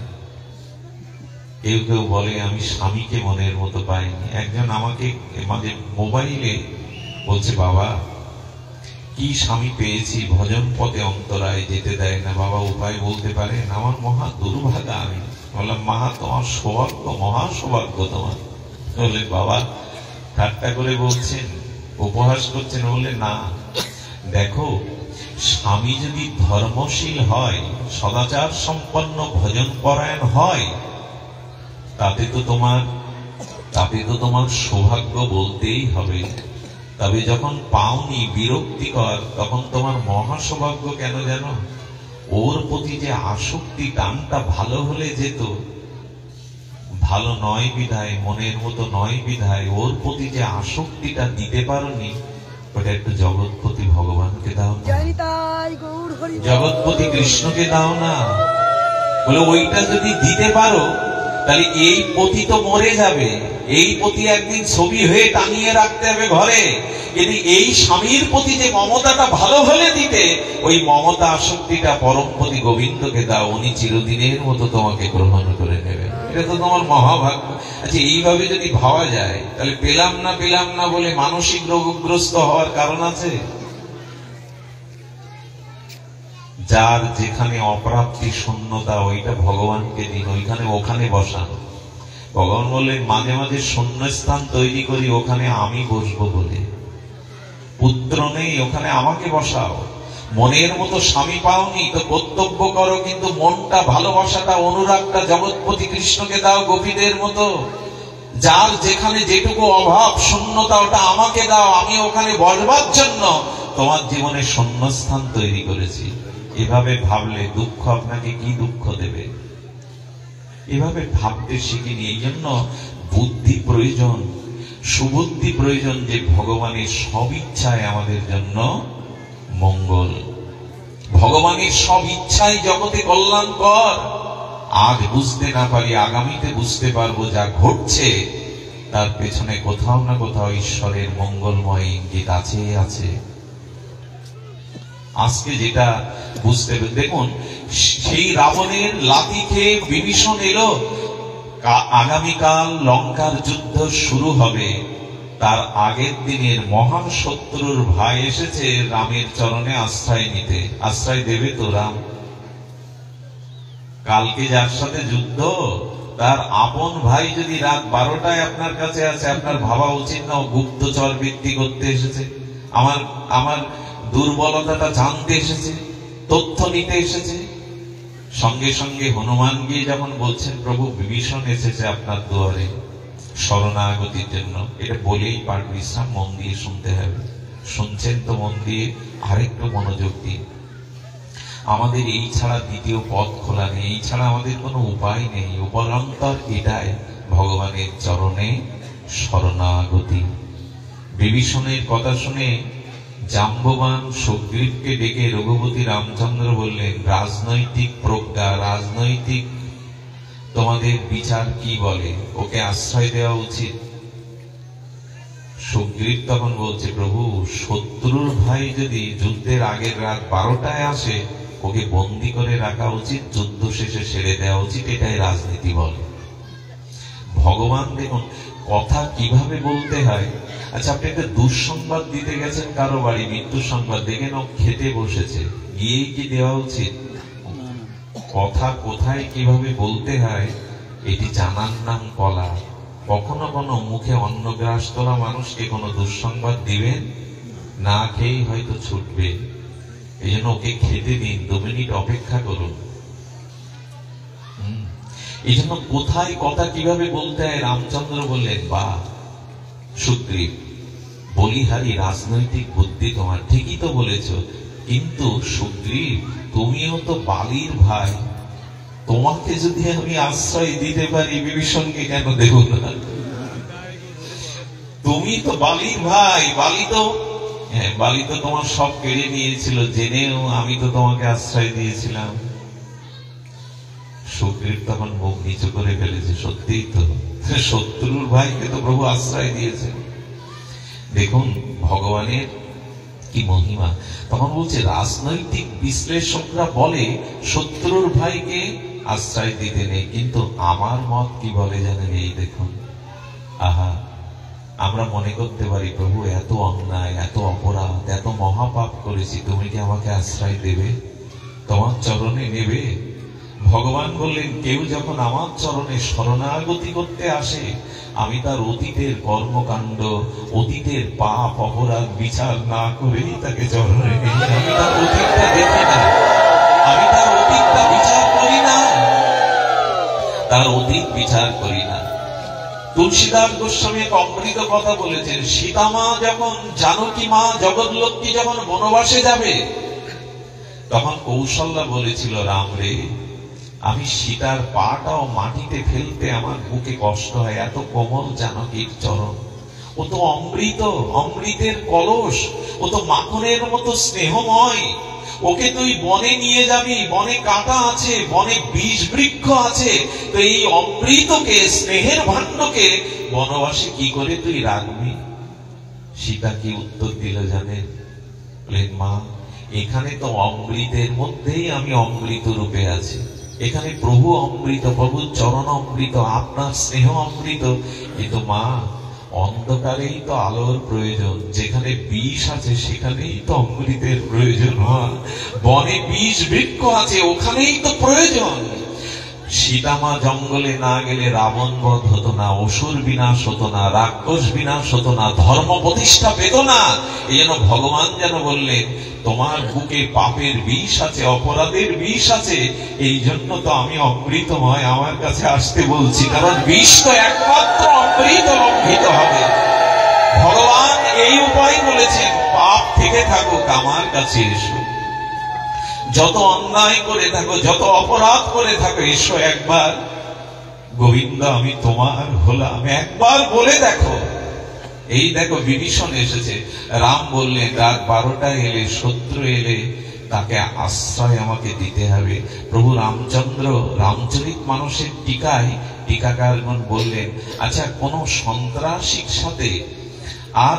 S1: কেউ কেউ বলে আমি স্বামীকে মনের মতো পাইনি। একজন আমাকে মাঝে মোবাইলে বলছে, বাবা কি স্বামী পেয়েছি, ভজন পথে অন্তরায় যেতে দেয় না, বাবা উপায় বলতে পারেন? আমার মহা দুর্ভাগা। আমি বললাম, মা তোমার সৌভাগ্য, মহা সৌভাগ্য তোমার। বললেন, বাবা ঠাট্টা করে বলছেন, উপহাস করছেন? বললে, না, দেখো স্বামী যদি ধর্মশীল হয়, সদাচার সম্পন্ন, ভজন পরায়ণ হয়, তাতে তো তোমার সৌভাগ্য বলতেই হবে। তবে যখন পাওনি, বিরক্তিকর, তখন তোমার মহা সৌভাগ্য কেন জানো? ওর প্রতি যে আসক্তি, টানটা ভালো হলে যেত, ভালো নয় বিধায়, মনের মতো নয় বিধায় ওর প্রতি যে আসক্তিটা দিতে পারোনি, ওটা একটু জগৎপতি ভগবানকে দাও না, জগৎপতি কৃষ্ণকে দাও না। বলে ওইটা যদি দিতে পারো, তাহলে এই পতি তো মরে যাবে, এই পতি একদিন ছবি হয়ে টানিয়ে রাখতে হবে ঘরে। কিন্তু এই স্বামীর প্রতি যে মমতাটা ভালো হলে দিতে, ওই মমতা আসক্তিটা পরমপতি গোবিন্দকে দাও, উনি চিরদিনের মতো তোমাকে গ্রহণ করে নেবেন। এটা তো তোমার মহাভাগ্য। আচ্ছা, এইভাবে যদি ভাবা যায়, তাহলে পেলাম না বলে মানসিক রোগগ্রস্ত হওয়ার কারণ আছে? যার যেখানে অপ্রাপ্তি, শূন্যতা, ওইটা ভগবানকে দিন, ওখানে বসান। ভগবান বললেন, মাঝে মাঝে শূন্যস্থান তৈরি করি, ওখানে আমি বসবো বলে। পুত্র নেই, ওখানে আমাকে বসাও। মনের মতো স্বামী পাওনি তো কর্তব্য করো, কিন্তু মনটা, ভালোবাসাটা, অনুরাগটা জগৎপতি কৃষ্ণকে দাও, গোপীদের মতো। যার যেখানে যেটুকু অভাব, শূন্যতা, ওটা আমাকে দাও, আমি ওখানে বসবার জন্য তোমার জীবনে শূন্যস্থান তৈরি করেছি। এভাবে ভাবলে দুঃখ আপনাকে কি দুঃখ দেবে? এভাবে ভাবতে শিখিনি। এই জন্য বুদ্ধি প্রয়োজন, সুবুদ্ধি প্রয়োজন, যে ভগবানের সব ইচ্ছায় আমাদের জন্য মঙ্গল। ভগবানের সব ইচ্ছাই জগতে কল্যাণকর। আজ বুঝতে না পারি, আগামীতে বুঝতে পারবো যা ঘটছে তার পেছনে কোথাও না কোথাও ঈশ্বরের মঙ্গলময় ইঙ্গিত আছে। আজকে যেটা বুঝতে, দেখুন সেই রাবণের লাথি খেয়ে বিভীষণ এলো, আগামীকাল লঙ্কার যুদ্ধ শুরু হবে, তার আগের দিনের মহান শত্রুর ভাই এসেছে রামের চরণে আশ্রয় নিতে। আশ্রয় দেবে তো রাম? কালকে যার সাথে যুদ্ধ, তার আপন ভাই যদি রাত 12টায় আপনার কাছে আছে, আপনার ভাবা উচিত না গুপ্তচর বৃত্তি করতে এসেছে, আমার দুর্বলতাটা জানতে এসেছে, তথ্য নিতে এসেছে। সঙ্গে সঙ্গে হনুমান গিয়ে যখন বলছেন, প্রভু বিভীষণ এসেছে আপনার দুয়ারে শরণাগতির জন্য, এটা বলেই পাঠ বিশ্রাম মন দিয়ে শুনতে হবে। শুনছেন তো মন দিয়ে? আরেকটু মনোযোগ দিন। আমাদের এই ছাড়া দ্বিতীয় পথ খোলা নেই, এই ছাড়া আমাদের কোনো উপায় নেই। উপায়ন্তর এটাই, ভগবানের চরণে শরণাগতি। বিভীষণের কথা শুনে জাম্ববান সুগ্রীবকে ডেকে রঘুপতি রামচন্দ্র বললেন, রাজনৈতিক প্রজ্ঞা, রাজনৈতিক তোমাদের বিচার কি বলে, ওকে আশ্রয় দেওয়া উচিত? সুগ্রীব তখন বলছে, প্রভু শত্রুর ভাই যদি যুদ্ধের আগের রাত 12টায় আসে, ওকে বন্দী করে রাখা উচিত, যুদ্ধ শেষে ছেড়ে দেওয়া উচিত, এটাই রাজনীতি বলে। ভগবান দেখুন কথা কিভাবে বলতে হয়। আচ্ছা, আপনি একটা দুঃসংবাদ দিতে গেছেন কারো বাড়ি, মৃত্যুর সংবাদ, দেখেন ও খেতে বসেছে, গিয়ে কি দেওয়া উচিত? কথা কোথায় কিভাবে বলতে হয় এটি জানার নাম কলা। কখনো কোনো মুখে অন্নগ্রাস তোলা মানুষকে কোনো দুঃসংবাদ দিবেন না, খেয়েই হয়তো ছুটবে। এই জন্য ওকে খেতে দিন, 2 মিনিট অপেক্ষা করুন। এই জন্য কোথায় কথা কিভাবে বলতে হয় রামচন্দ্র বললেন, বা সুগ্রীব বলিহারি রাজনৈতিক বুদ্ধি তোমার, ঠিকই তো বলেছ, কিন্তু সুগ্রীব তুমিও তো বালির ভাই, তোমাকে যদি আমি আশ্রয় দিতে পারি বিভীষণকে কেন দেব না? তুমি তো বালির ভাই, বালি তো তোমার সব কেড়ে নিয়েছিল, জেনেও আমি তো তোমাকে আশ্রয় দিয়েছিলাম। সুগ্রীব তখন মুখ নিচু করে ফেলেছে, সত্যিই তো শত্রুর ভাইকে তো প্রভু আশ্রয় দিয়েছেন। দেখুন ভগবানের কি মহিমা। তখন বলছে রাজনৈতিক বিশ্লেষকরা বলে শত্রুর ভাইকে আশ্রয় দিতে নেই, কিন্তু আমার মত কি বলে জানেন? এই দেখুন, আহা, আমরা মনে করতে পারি প্রভু এত অন্যায়, এত অপরাধ, এত মহাপাপ করেছি, তুমি কি আমাকে আশ্রয় দেবে, তোমার চরণে নেবে? ভগবান বললেন, কেউ যখন আমার চরণে শরণাগতি করতে আসে, আমি তার অতীতের কর্মকাণ্ড, অতীতের পাপ অপরাধ বিচার না করেই তাকে চরণে নিই। আমি তার অতীতটা দেখি না, আমি তার অতীতটা বিচার করি না, তার অতীত বিচার করি না। তুলসীদাস গোস্বামী এক অমৃত কথা বলেছেন, সীতা মা যখন, জানকী মা, জগৎলক্ষ্মী যখন বনবাসে যাবে, তখন কৌশল্যা বলেছিল, রাম রে, আমি সীতার পাটাও মাটিতে ফেলতে আমার বুকে কষ্ট হয়, এত কোমল জানকীর চরণ, ও তো অমৃত, অমৃতের কলস, ও তো মাখনের মতো স্নেহময়, ওকে তুই বনে নিয়ে যাবি, বনে কাঁটা আছে, বনে বীজ বৃক্ষ আছে, তো এই অমৃতকে, স্নেহের ভাণ্ডকে বনবাসে কি করে তুই রাখবি? সীতা কি উত্তর দিল জানেন? বলেন, মা, এখানে তো অমৃতের মধ্যেই আমি অমৃত রূপে আছি, এখানে প্রভু অমৃত, প্রভু চরণ অমৃত, আপনার স্নেহ অমৃত, কিন্তু মা অন্ধকারেই তো আলোর প্রয়োজন, যেখানে বিষ আছে সেখানেই তো অমৃতের প্রয়োজন, বনে বীজ বৃক্ষ আছে ওখানেই তো প্রয়োজন। সীতামা জঙ্গলে না গেলে রাবণ বধ হতো না, অসুর বিনাশ হতো না, রাক্ষস বিনাশ হতো না, ধর্ম প্রতিষ্ঠা পেত না। এই জন্য ভগবান যেন বললেন, তোমার বুকে পাপের বিষ আছে, অপরাধের বিষ আছে, এই জন্য তো আমি অমৃতময়, আমার কাছে আসতে বলছি, কারণ বিষ তো একমাত্র অমৃত লঙ্ঘিত হবে। ভগবান এই উপায় বলেছেন, পাপ থেকে থাকুক আমার কাছে এসো, যত অন্যায় করে থাকো, যত অপরাধ করে থাকো, এসো একবার, গোবিন্দ আমি তোমার হলাম, একবার বলে দেখো। এই দেখো বিভীষণ এসেছে, রাম বললেন রাত 12টায় এলে, শত্রু এলে তাকে আশ্রয় আমাকে দিতে হবে। প্রভু রামচন্দ্র রামচরিত মানুষের টিকায় টিকাকারগণ বললেন, আচ্ছা কোন সন্ত্রাসীর সাথে আর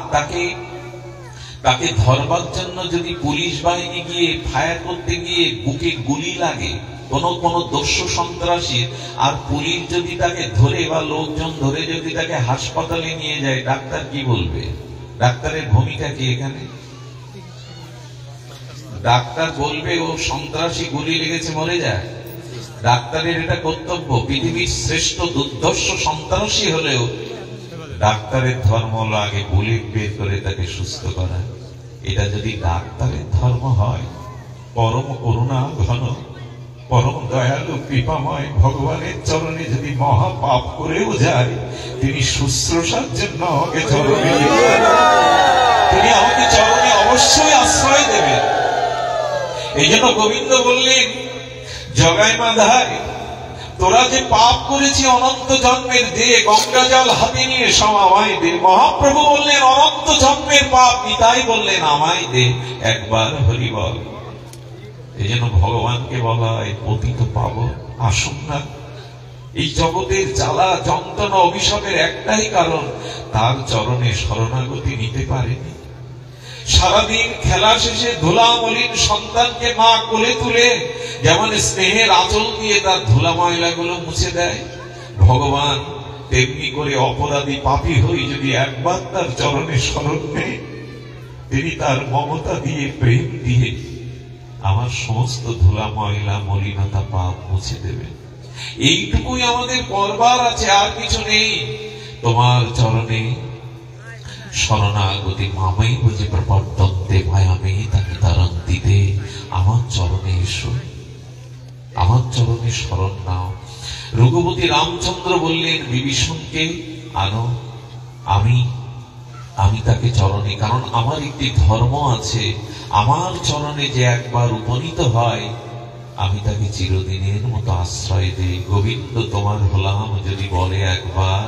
S1: তাকে ধরবার জন্য যদি পুলিশ বাহিনী গিয়ে ফায়ার করতে গিয়ে বুকে গুলি লাগে, কোন দস্যু সন্ত্রাসী, আর পুলিশ যদি তাকে ধরে বা লোকজন ধরে যদি তাকে হাসপাতালে নিয়ে যায়, ডাক্তার কি বলবে? ডাক্তারের ভূমিকা কি এখানে? ডাক্তার বলবে ও সন্ত্রাসী, গুলি লেগেছে, মরে যায়। ডাক্তারের এটা কর্তব্য। পৃথিবীর শ্রেষ্ঠ দুর্ধর্ষ সন্ত্রাসী হলেও ডাক্তারের ধর্ম হলো আগে বুলেট বের করে তাকে সুস্থ করা। এটা যদি ডাক্তারের ধর্ম হয়, পরম করুণা ঘন, পরম দয়ালু কৃপাময় ভগবানের চরণে যদি মহা পাপ করেও যায়, তিনি শুশ্রূষার জন্য আমাকে চরণে, তিনি আমাকে চরণে অবশ্যই আশ্রয় দেবেন। এই জন্য গোবিন্দ বললেন, জগাই মাধায়, তোরা যে পাপ করেছি অনন্ত জন্মের, দে গঙ্গা জল হাতে নিয়ে সব আমায় দে। মহাপ্রভু বললেন, অনন্ত জন্মের পাপ, নিতাই বললেন আমায় দে, একবার হরি বল। এই জন্য ভগবানকে বলা হয় পতিত পাবন। আসুন না এই জগতের জ্বালা যন্ত্রণা অভিশাপের একটাই কারণ, তার চরণে শরণাগতি নিতে পারেনি। সারাদিন খেলা শেষে ধুলা মলিন সন্তানকে মা কোলে তুলে যেমন স্নেহের আঁচল দিয়ে তার ধুলা ময়লাগুলো মুছে দেয়, ভগবান তেমনি করে অপরাধী পাপী হই যদি একবার তার চরণে শরণ নেই, তিনি তার মমতা দিয়ে প্রেম দিয়ে আমার সমস্ত ধুলা ময়লা মলিনতা পাপ মুছে দেবেন। এইটুকুই আমাদের করবার আছে, আর কিছু নেই। তোমার চরণে শরণাগতি মামাই বুঝে প্রপদ্যন্তে ভায়ামে তাকে তারন্তিতে, আমার চরণে এসো, আমার চরণে শরণ নাও। রঘুপতি রামচন্দ্র বললেন বিভীষণকে আনো, আমি তাকে চরণে, কারণ আমার একটি ধর্ম আছে, আমার চরণে যে একবার উপনীত হয় আমি তাকে চিরদিনের মতো আশ্রয় দেই। গোবিন্দ তোমার হলাম যদি বলে একবার,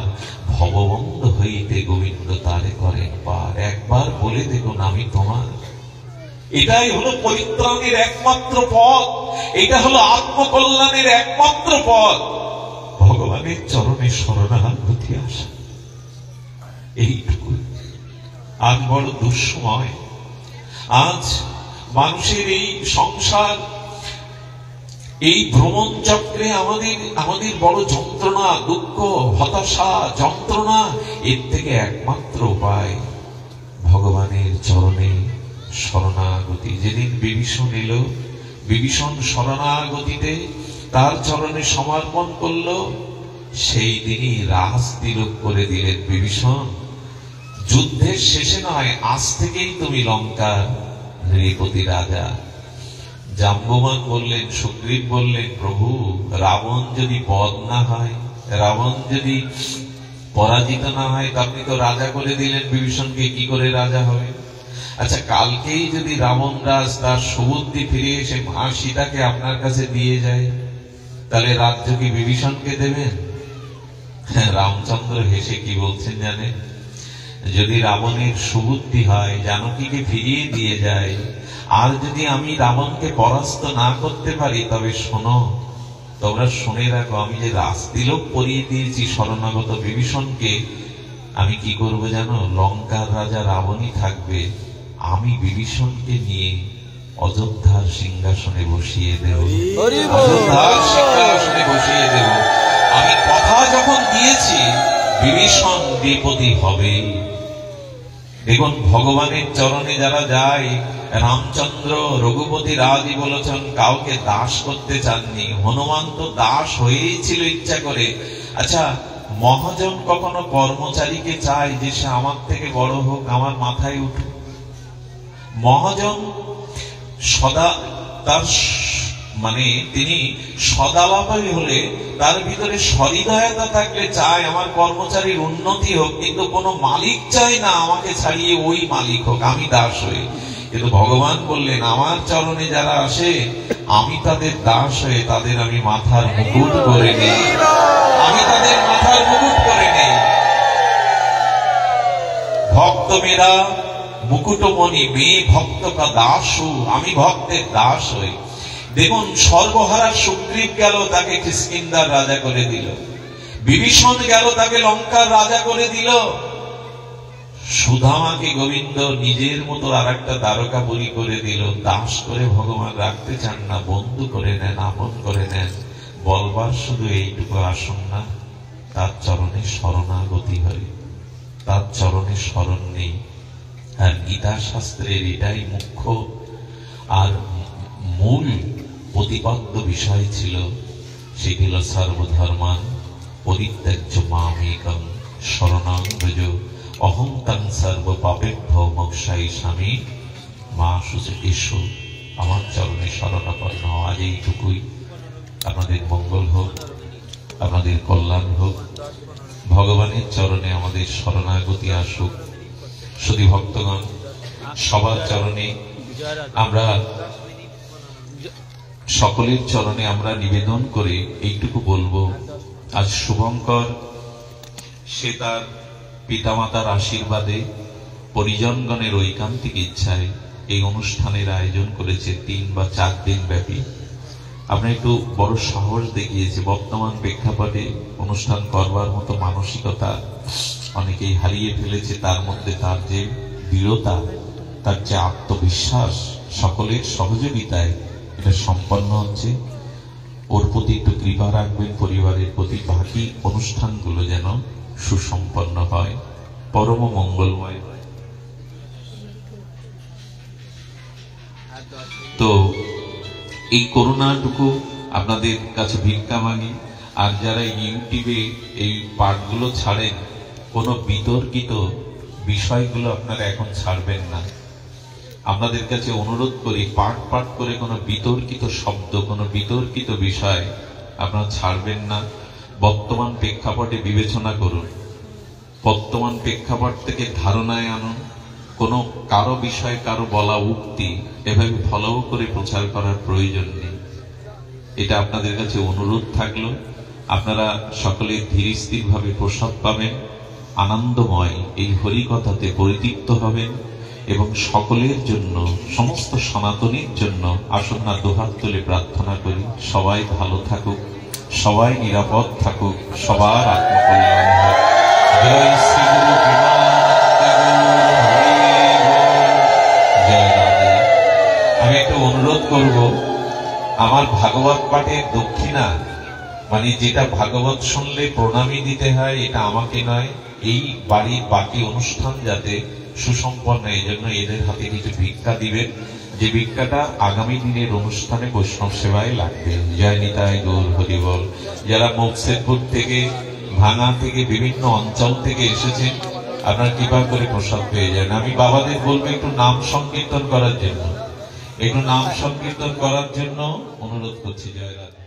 S1: ভববন্ধ হইতে গোবিন্দ তারে করেন পার। একবার বলে দেখুন আমি তোমার। এটাই হলো পরিত্রাণের একমাত্র পথ, এটা হলো আত্মকল্যাণের একমাত্র পথ, ভগবানের চরণে শরণাগতি আসা। এইটুকু। আজ বড় দুঃসময়, আজ মানুষের এই সংসার, এই ভ্রমণ চক্রে আমাদের বড় যন্ত্রণা, দুঃখ, হতাশা, যন্ত্রণা। এর থেকে একমাত্র উপায় ভগবানের চরণে শরণাগতি। যেদিন বিভীষণ এলো, বিভীষণ শরণাগতিতে তার চরণে সমর্পণ করলো, সেই দিনই রাজ তিলক করে দিলেন। বিভীষণ, যুদ্ধের শেষে নয়, আজ থেকেই তুমি লঙ্কার নৃপতি রাজা। জাম্ববান বললেন, সুগ্রীব বললেন, প্রভু রাবণ যদি বধ না হয়, রাবণ যদি পরাজিত না হয়, আপনি তো রাজা করে দিলেন বিভীষণকে, কি করে রাজা হবে? আচ্ছা, কালকেই যদি রাবণ রাজ তার সুবুদ্ধি ফিরে এসে মা সীতাকে আপনার কাছে দিয়ে যায়, তাহলে রাজ্য কি বিভীষণকে দেবেন? রামচন্দ্র হেসে কি বলছেন জানেন? যদি রাবণের সুবুদ্ধি হয়, জানকীকে ফিরিয়ে দিয়ে যায়, আর যদি আমি রাবণকে পরাস্ত না করতে পারি, তবে শোনো, তোমরা শুনে রাখো, আমি যে রাজতিলক পরিয়ে দিয়েছি শরণাগত বিভীষণকে, আমি কি করবো জানো? লঙ্কার রাজা রাবণই থাকবে, আমি বিভীষণকে নিয়ে অযোধ্যার সিংহাসনে বসিয়ে দেব, অযোধ্যার সিংহাসনে বসিয়ে দেব। আমি কথা যখন দিয়েছি বিভীষণ নৃপতি হবে। দেখুন, ভগবানের চরণে যারা যায়, রামচন্দ্র রঘুপতি রাজই বলেছেন, কাউকে দাস করতে চাননি। হনুমান তো দাস হয়েই ছিল ইচ্ছা করে। আচ্ছা, মহাজন কখনো কর্মচারীকে চায় যে সে আমার থেকে বড় হোক, আমার মাথায় উঠুক? মহাজন সদা তার তিনি সদালাপী হলে, তার ভিতরে সহৃদয়তা থাকলে চায় আমার কর্মচারীর উন্নতি হোক, কিন্তু কোনো মালিক চায় না আমাকে ছাড়িয়ে ওই মালিক হোক, আমি দাস হই। কিন্তু ভগবান বললেন, আমার চরণে যারা আসে, আমি তাদের দাস হয়ে তাদের আমি মাথার মুকুট করে নেই, আমি তাদের মাথার মুকুট করে নেই। ভক্ত মেরা মুকুটমণি মেয়ে ভক্ত কা দাসু, আমি ভক্তের দাস হই। দেখুন, সর্বহারা সুগ্রীব গেল, তাকে কিষ্কিন্ধার রাজা করে দিল। বিভীষণ গেল, তাকে লঙ্কার রাজা করে দিল। সুদামাকে গোবিন্দ নিজের মতো আর একটা দ্বারকাপুরী করে দিল। দাস করে ভগবান রাখতে চান না, বন্ধু করে নেন, আপন করে নেন। বলবার শুধু এইটুকু, আসুন না তার চরণে শরণাগতি হয়, তার চরণে শরণ নেই। আর গীতা শাস্ত্রের এটাই মুখ্য আর মূল প্রতিপাদ্য বিষয় ছিল, সেটি হল সর্বধর্মান পরিত্যাজ্য মামেকং শরণং ব্রজ অহং তং সর্ব পাপেভ্যো মোক্ষয়িষ্যামি মা শুচে। এসো, আমার চরণে শরণাপন্ন হও। আজ এইটুকুই। আপনাদের মঙ্গল হোক, আপনাদের কল্যাণ হোক, ভগবানের চরণে আমাদের শরণাগতি আসুক। শুধু ভক্তগণ, সবার চরণে আমরা, সকলের চরণে আমরা নিবেদন করে এইটুকু বলবো, আজ শুভঙ্কর সে তার পিতামাতার আশীর্বাদে, পরিজনগণের ঐকান্তিক ইচ্ছায় এই অনুষ্ঠানের আয়োজন করেছে 3 বা 4 দিন ব্যাপী। আপনার একটু বড় সাহস দেখিয়েছে। বর্তমান প্রেক্ষাপটে অনুষ্ঠান করবার মতো মানসিকতা অনেকেই হারিয়ে ফেলেছে। তার মধ্যে তার যে দৃঢ়তা, তার যে আত্মবিশ্বাস, সকলের সহযোগিতায় এটা সম্পন্ন হচ্ছে। ওর প্রতি একটু কৃপা রাখবেন, পরিবারের প্রতি। বাকি অনুষ্ঠানগুলো যেন সুসম্পন্ন হয়, পরম মঙ্গলময়। তো এই করুণাটুকু আপনাদের কাছে ভিক্ষা মাগি। আর যারা ইউটিউবে এই পাঠগুলো ছাড়েন, কোনো বিতর্কিত বিষয়গুলো আপনারা এখন ছাড়বেন না। আপনাদের কাছে অনুরোধ করি, পাঠ পাঠ করে কোনো বিতর্কিত শব্দ, কোনো বিতর্কিত বিষয় আপনারা ছাড়বেন না। বর্তমান প্রেক্ষাপটে বিবেচনা করুন, বর্তমান প্রেক্ষাপট থেকে ধারণায় আনুন। কোনো কারো বিষয়ে কারো বলা উক্তি এভাবে ফলো করে প্রচার করার প্রয়োজন নেই। এটা আপনাদের কাছে অনুরোধ থাকলো। আপনারা সকলে ধীর স্থির ভাবে প্রসাদ পাবেন, আনন্দময় এই হরিকথাতে পরিতৃপ্ত হবেন এবং সকলের জন্য, সমস্ত সনাতনীর জন্য আসুন না দুহাত তুলে প্রার্থনা করি, সবাই ভালো থাকুক, সবাই নিরাপদ থাকুক, সবার আত্মকল্যাণ হোক। জয় শ্রী গুরু জয় রাধে। আমি একটা অনুরোধ করব, আমার ভাগবত পাঠের দক্ষিণা, মানে যেটা ভাগবত শুনলে প্রণামী দিতে হয়, এটা আমাকে নয়, এই বাড়ির বাকি অনুষ্ঠান যাতে সুসম্পন্ন, এই জন্য এদের হাতে কিছু ভিক্ষা দিবেন, যে ভিক্ষাটা আগামী দিনের অনুষ্ঠানে বৈষ্ণব সেবায় লাগবে। জয় নিতাই গৌর হরিবল। যারা মোকসেদপুর থেকে, ভাঙা থেকে, বিভিন্ন অঞ্চল থেকে এসেছেন, আপনারা কৃপা করে প্রসাদ পেয়ে যান। আমি বাবাদের বলবো একটু নাম সংকীর্তন করার জন্য, একটু নাম সংকীর্তন করার জন্য অনুরোধ করছি। জয় রাধে।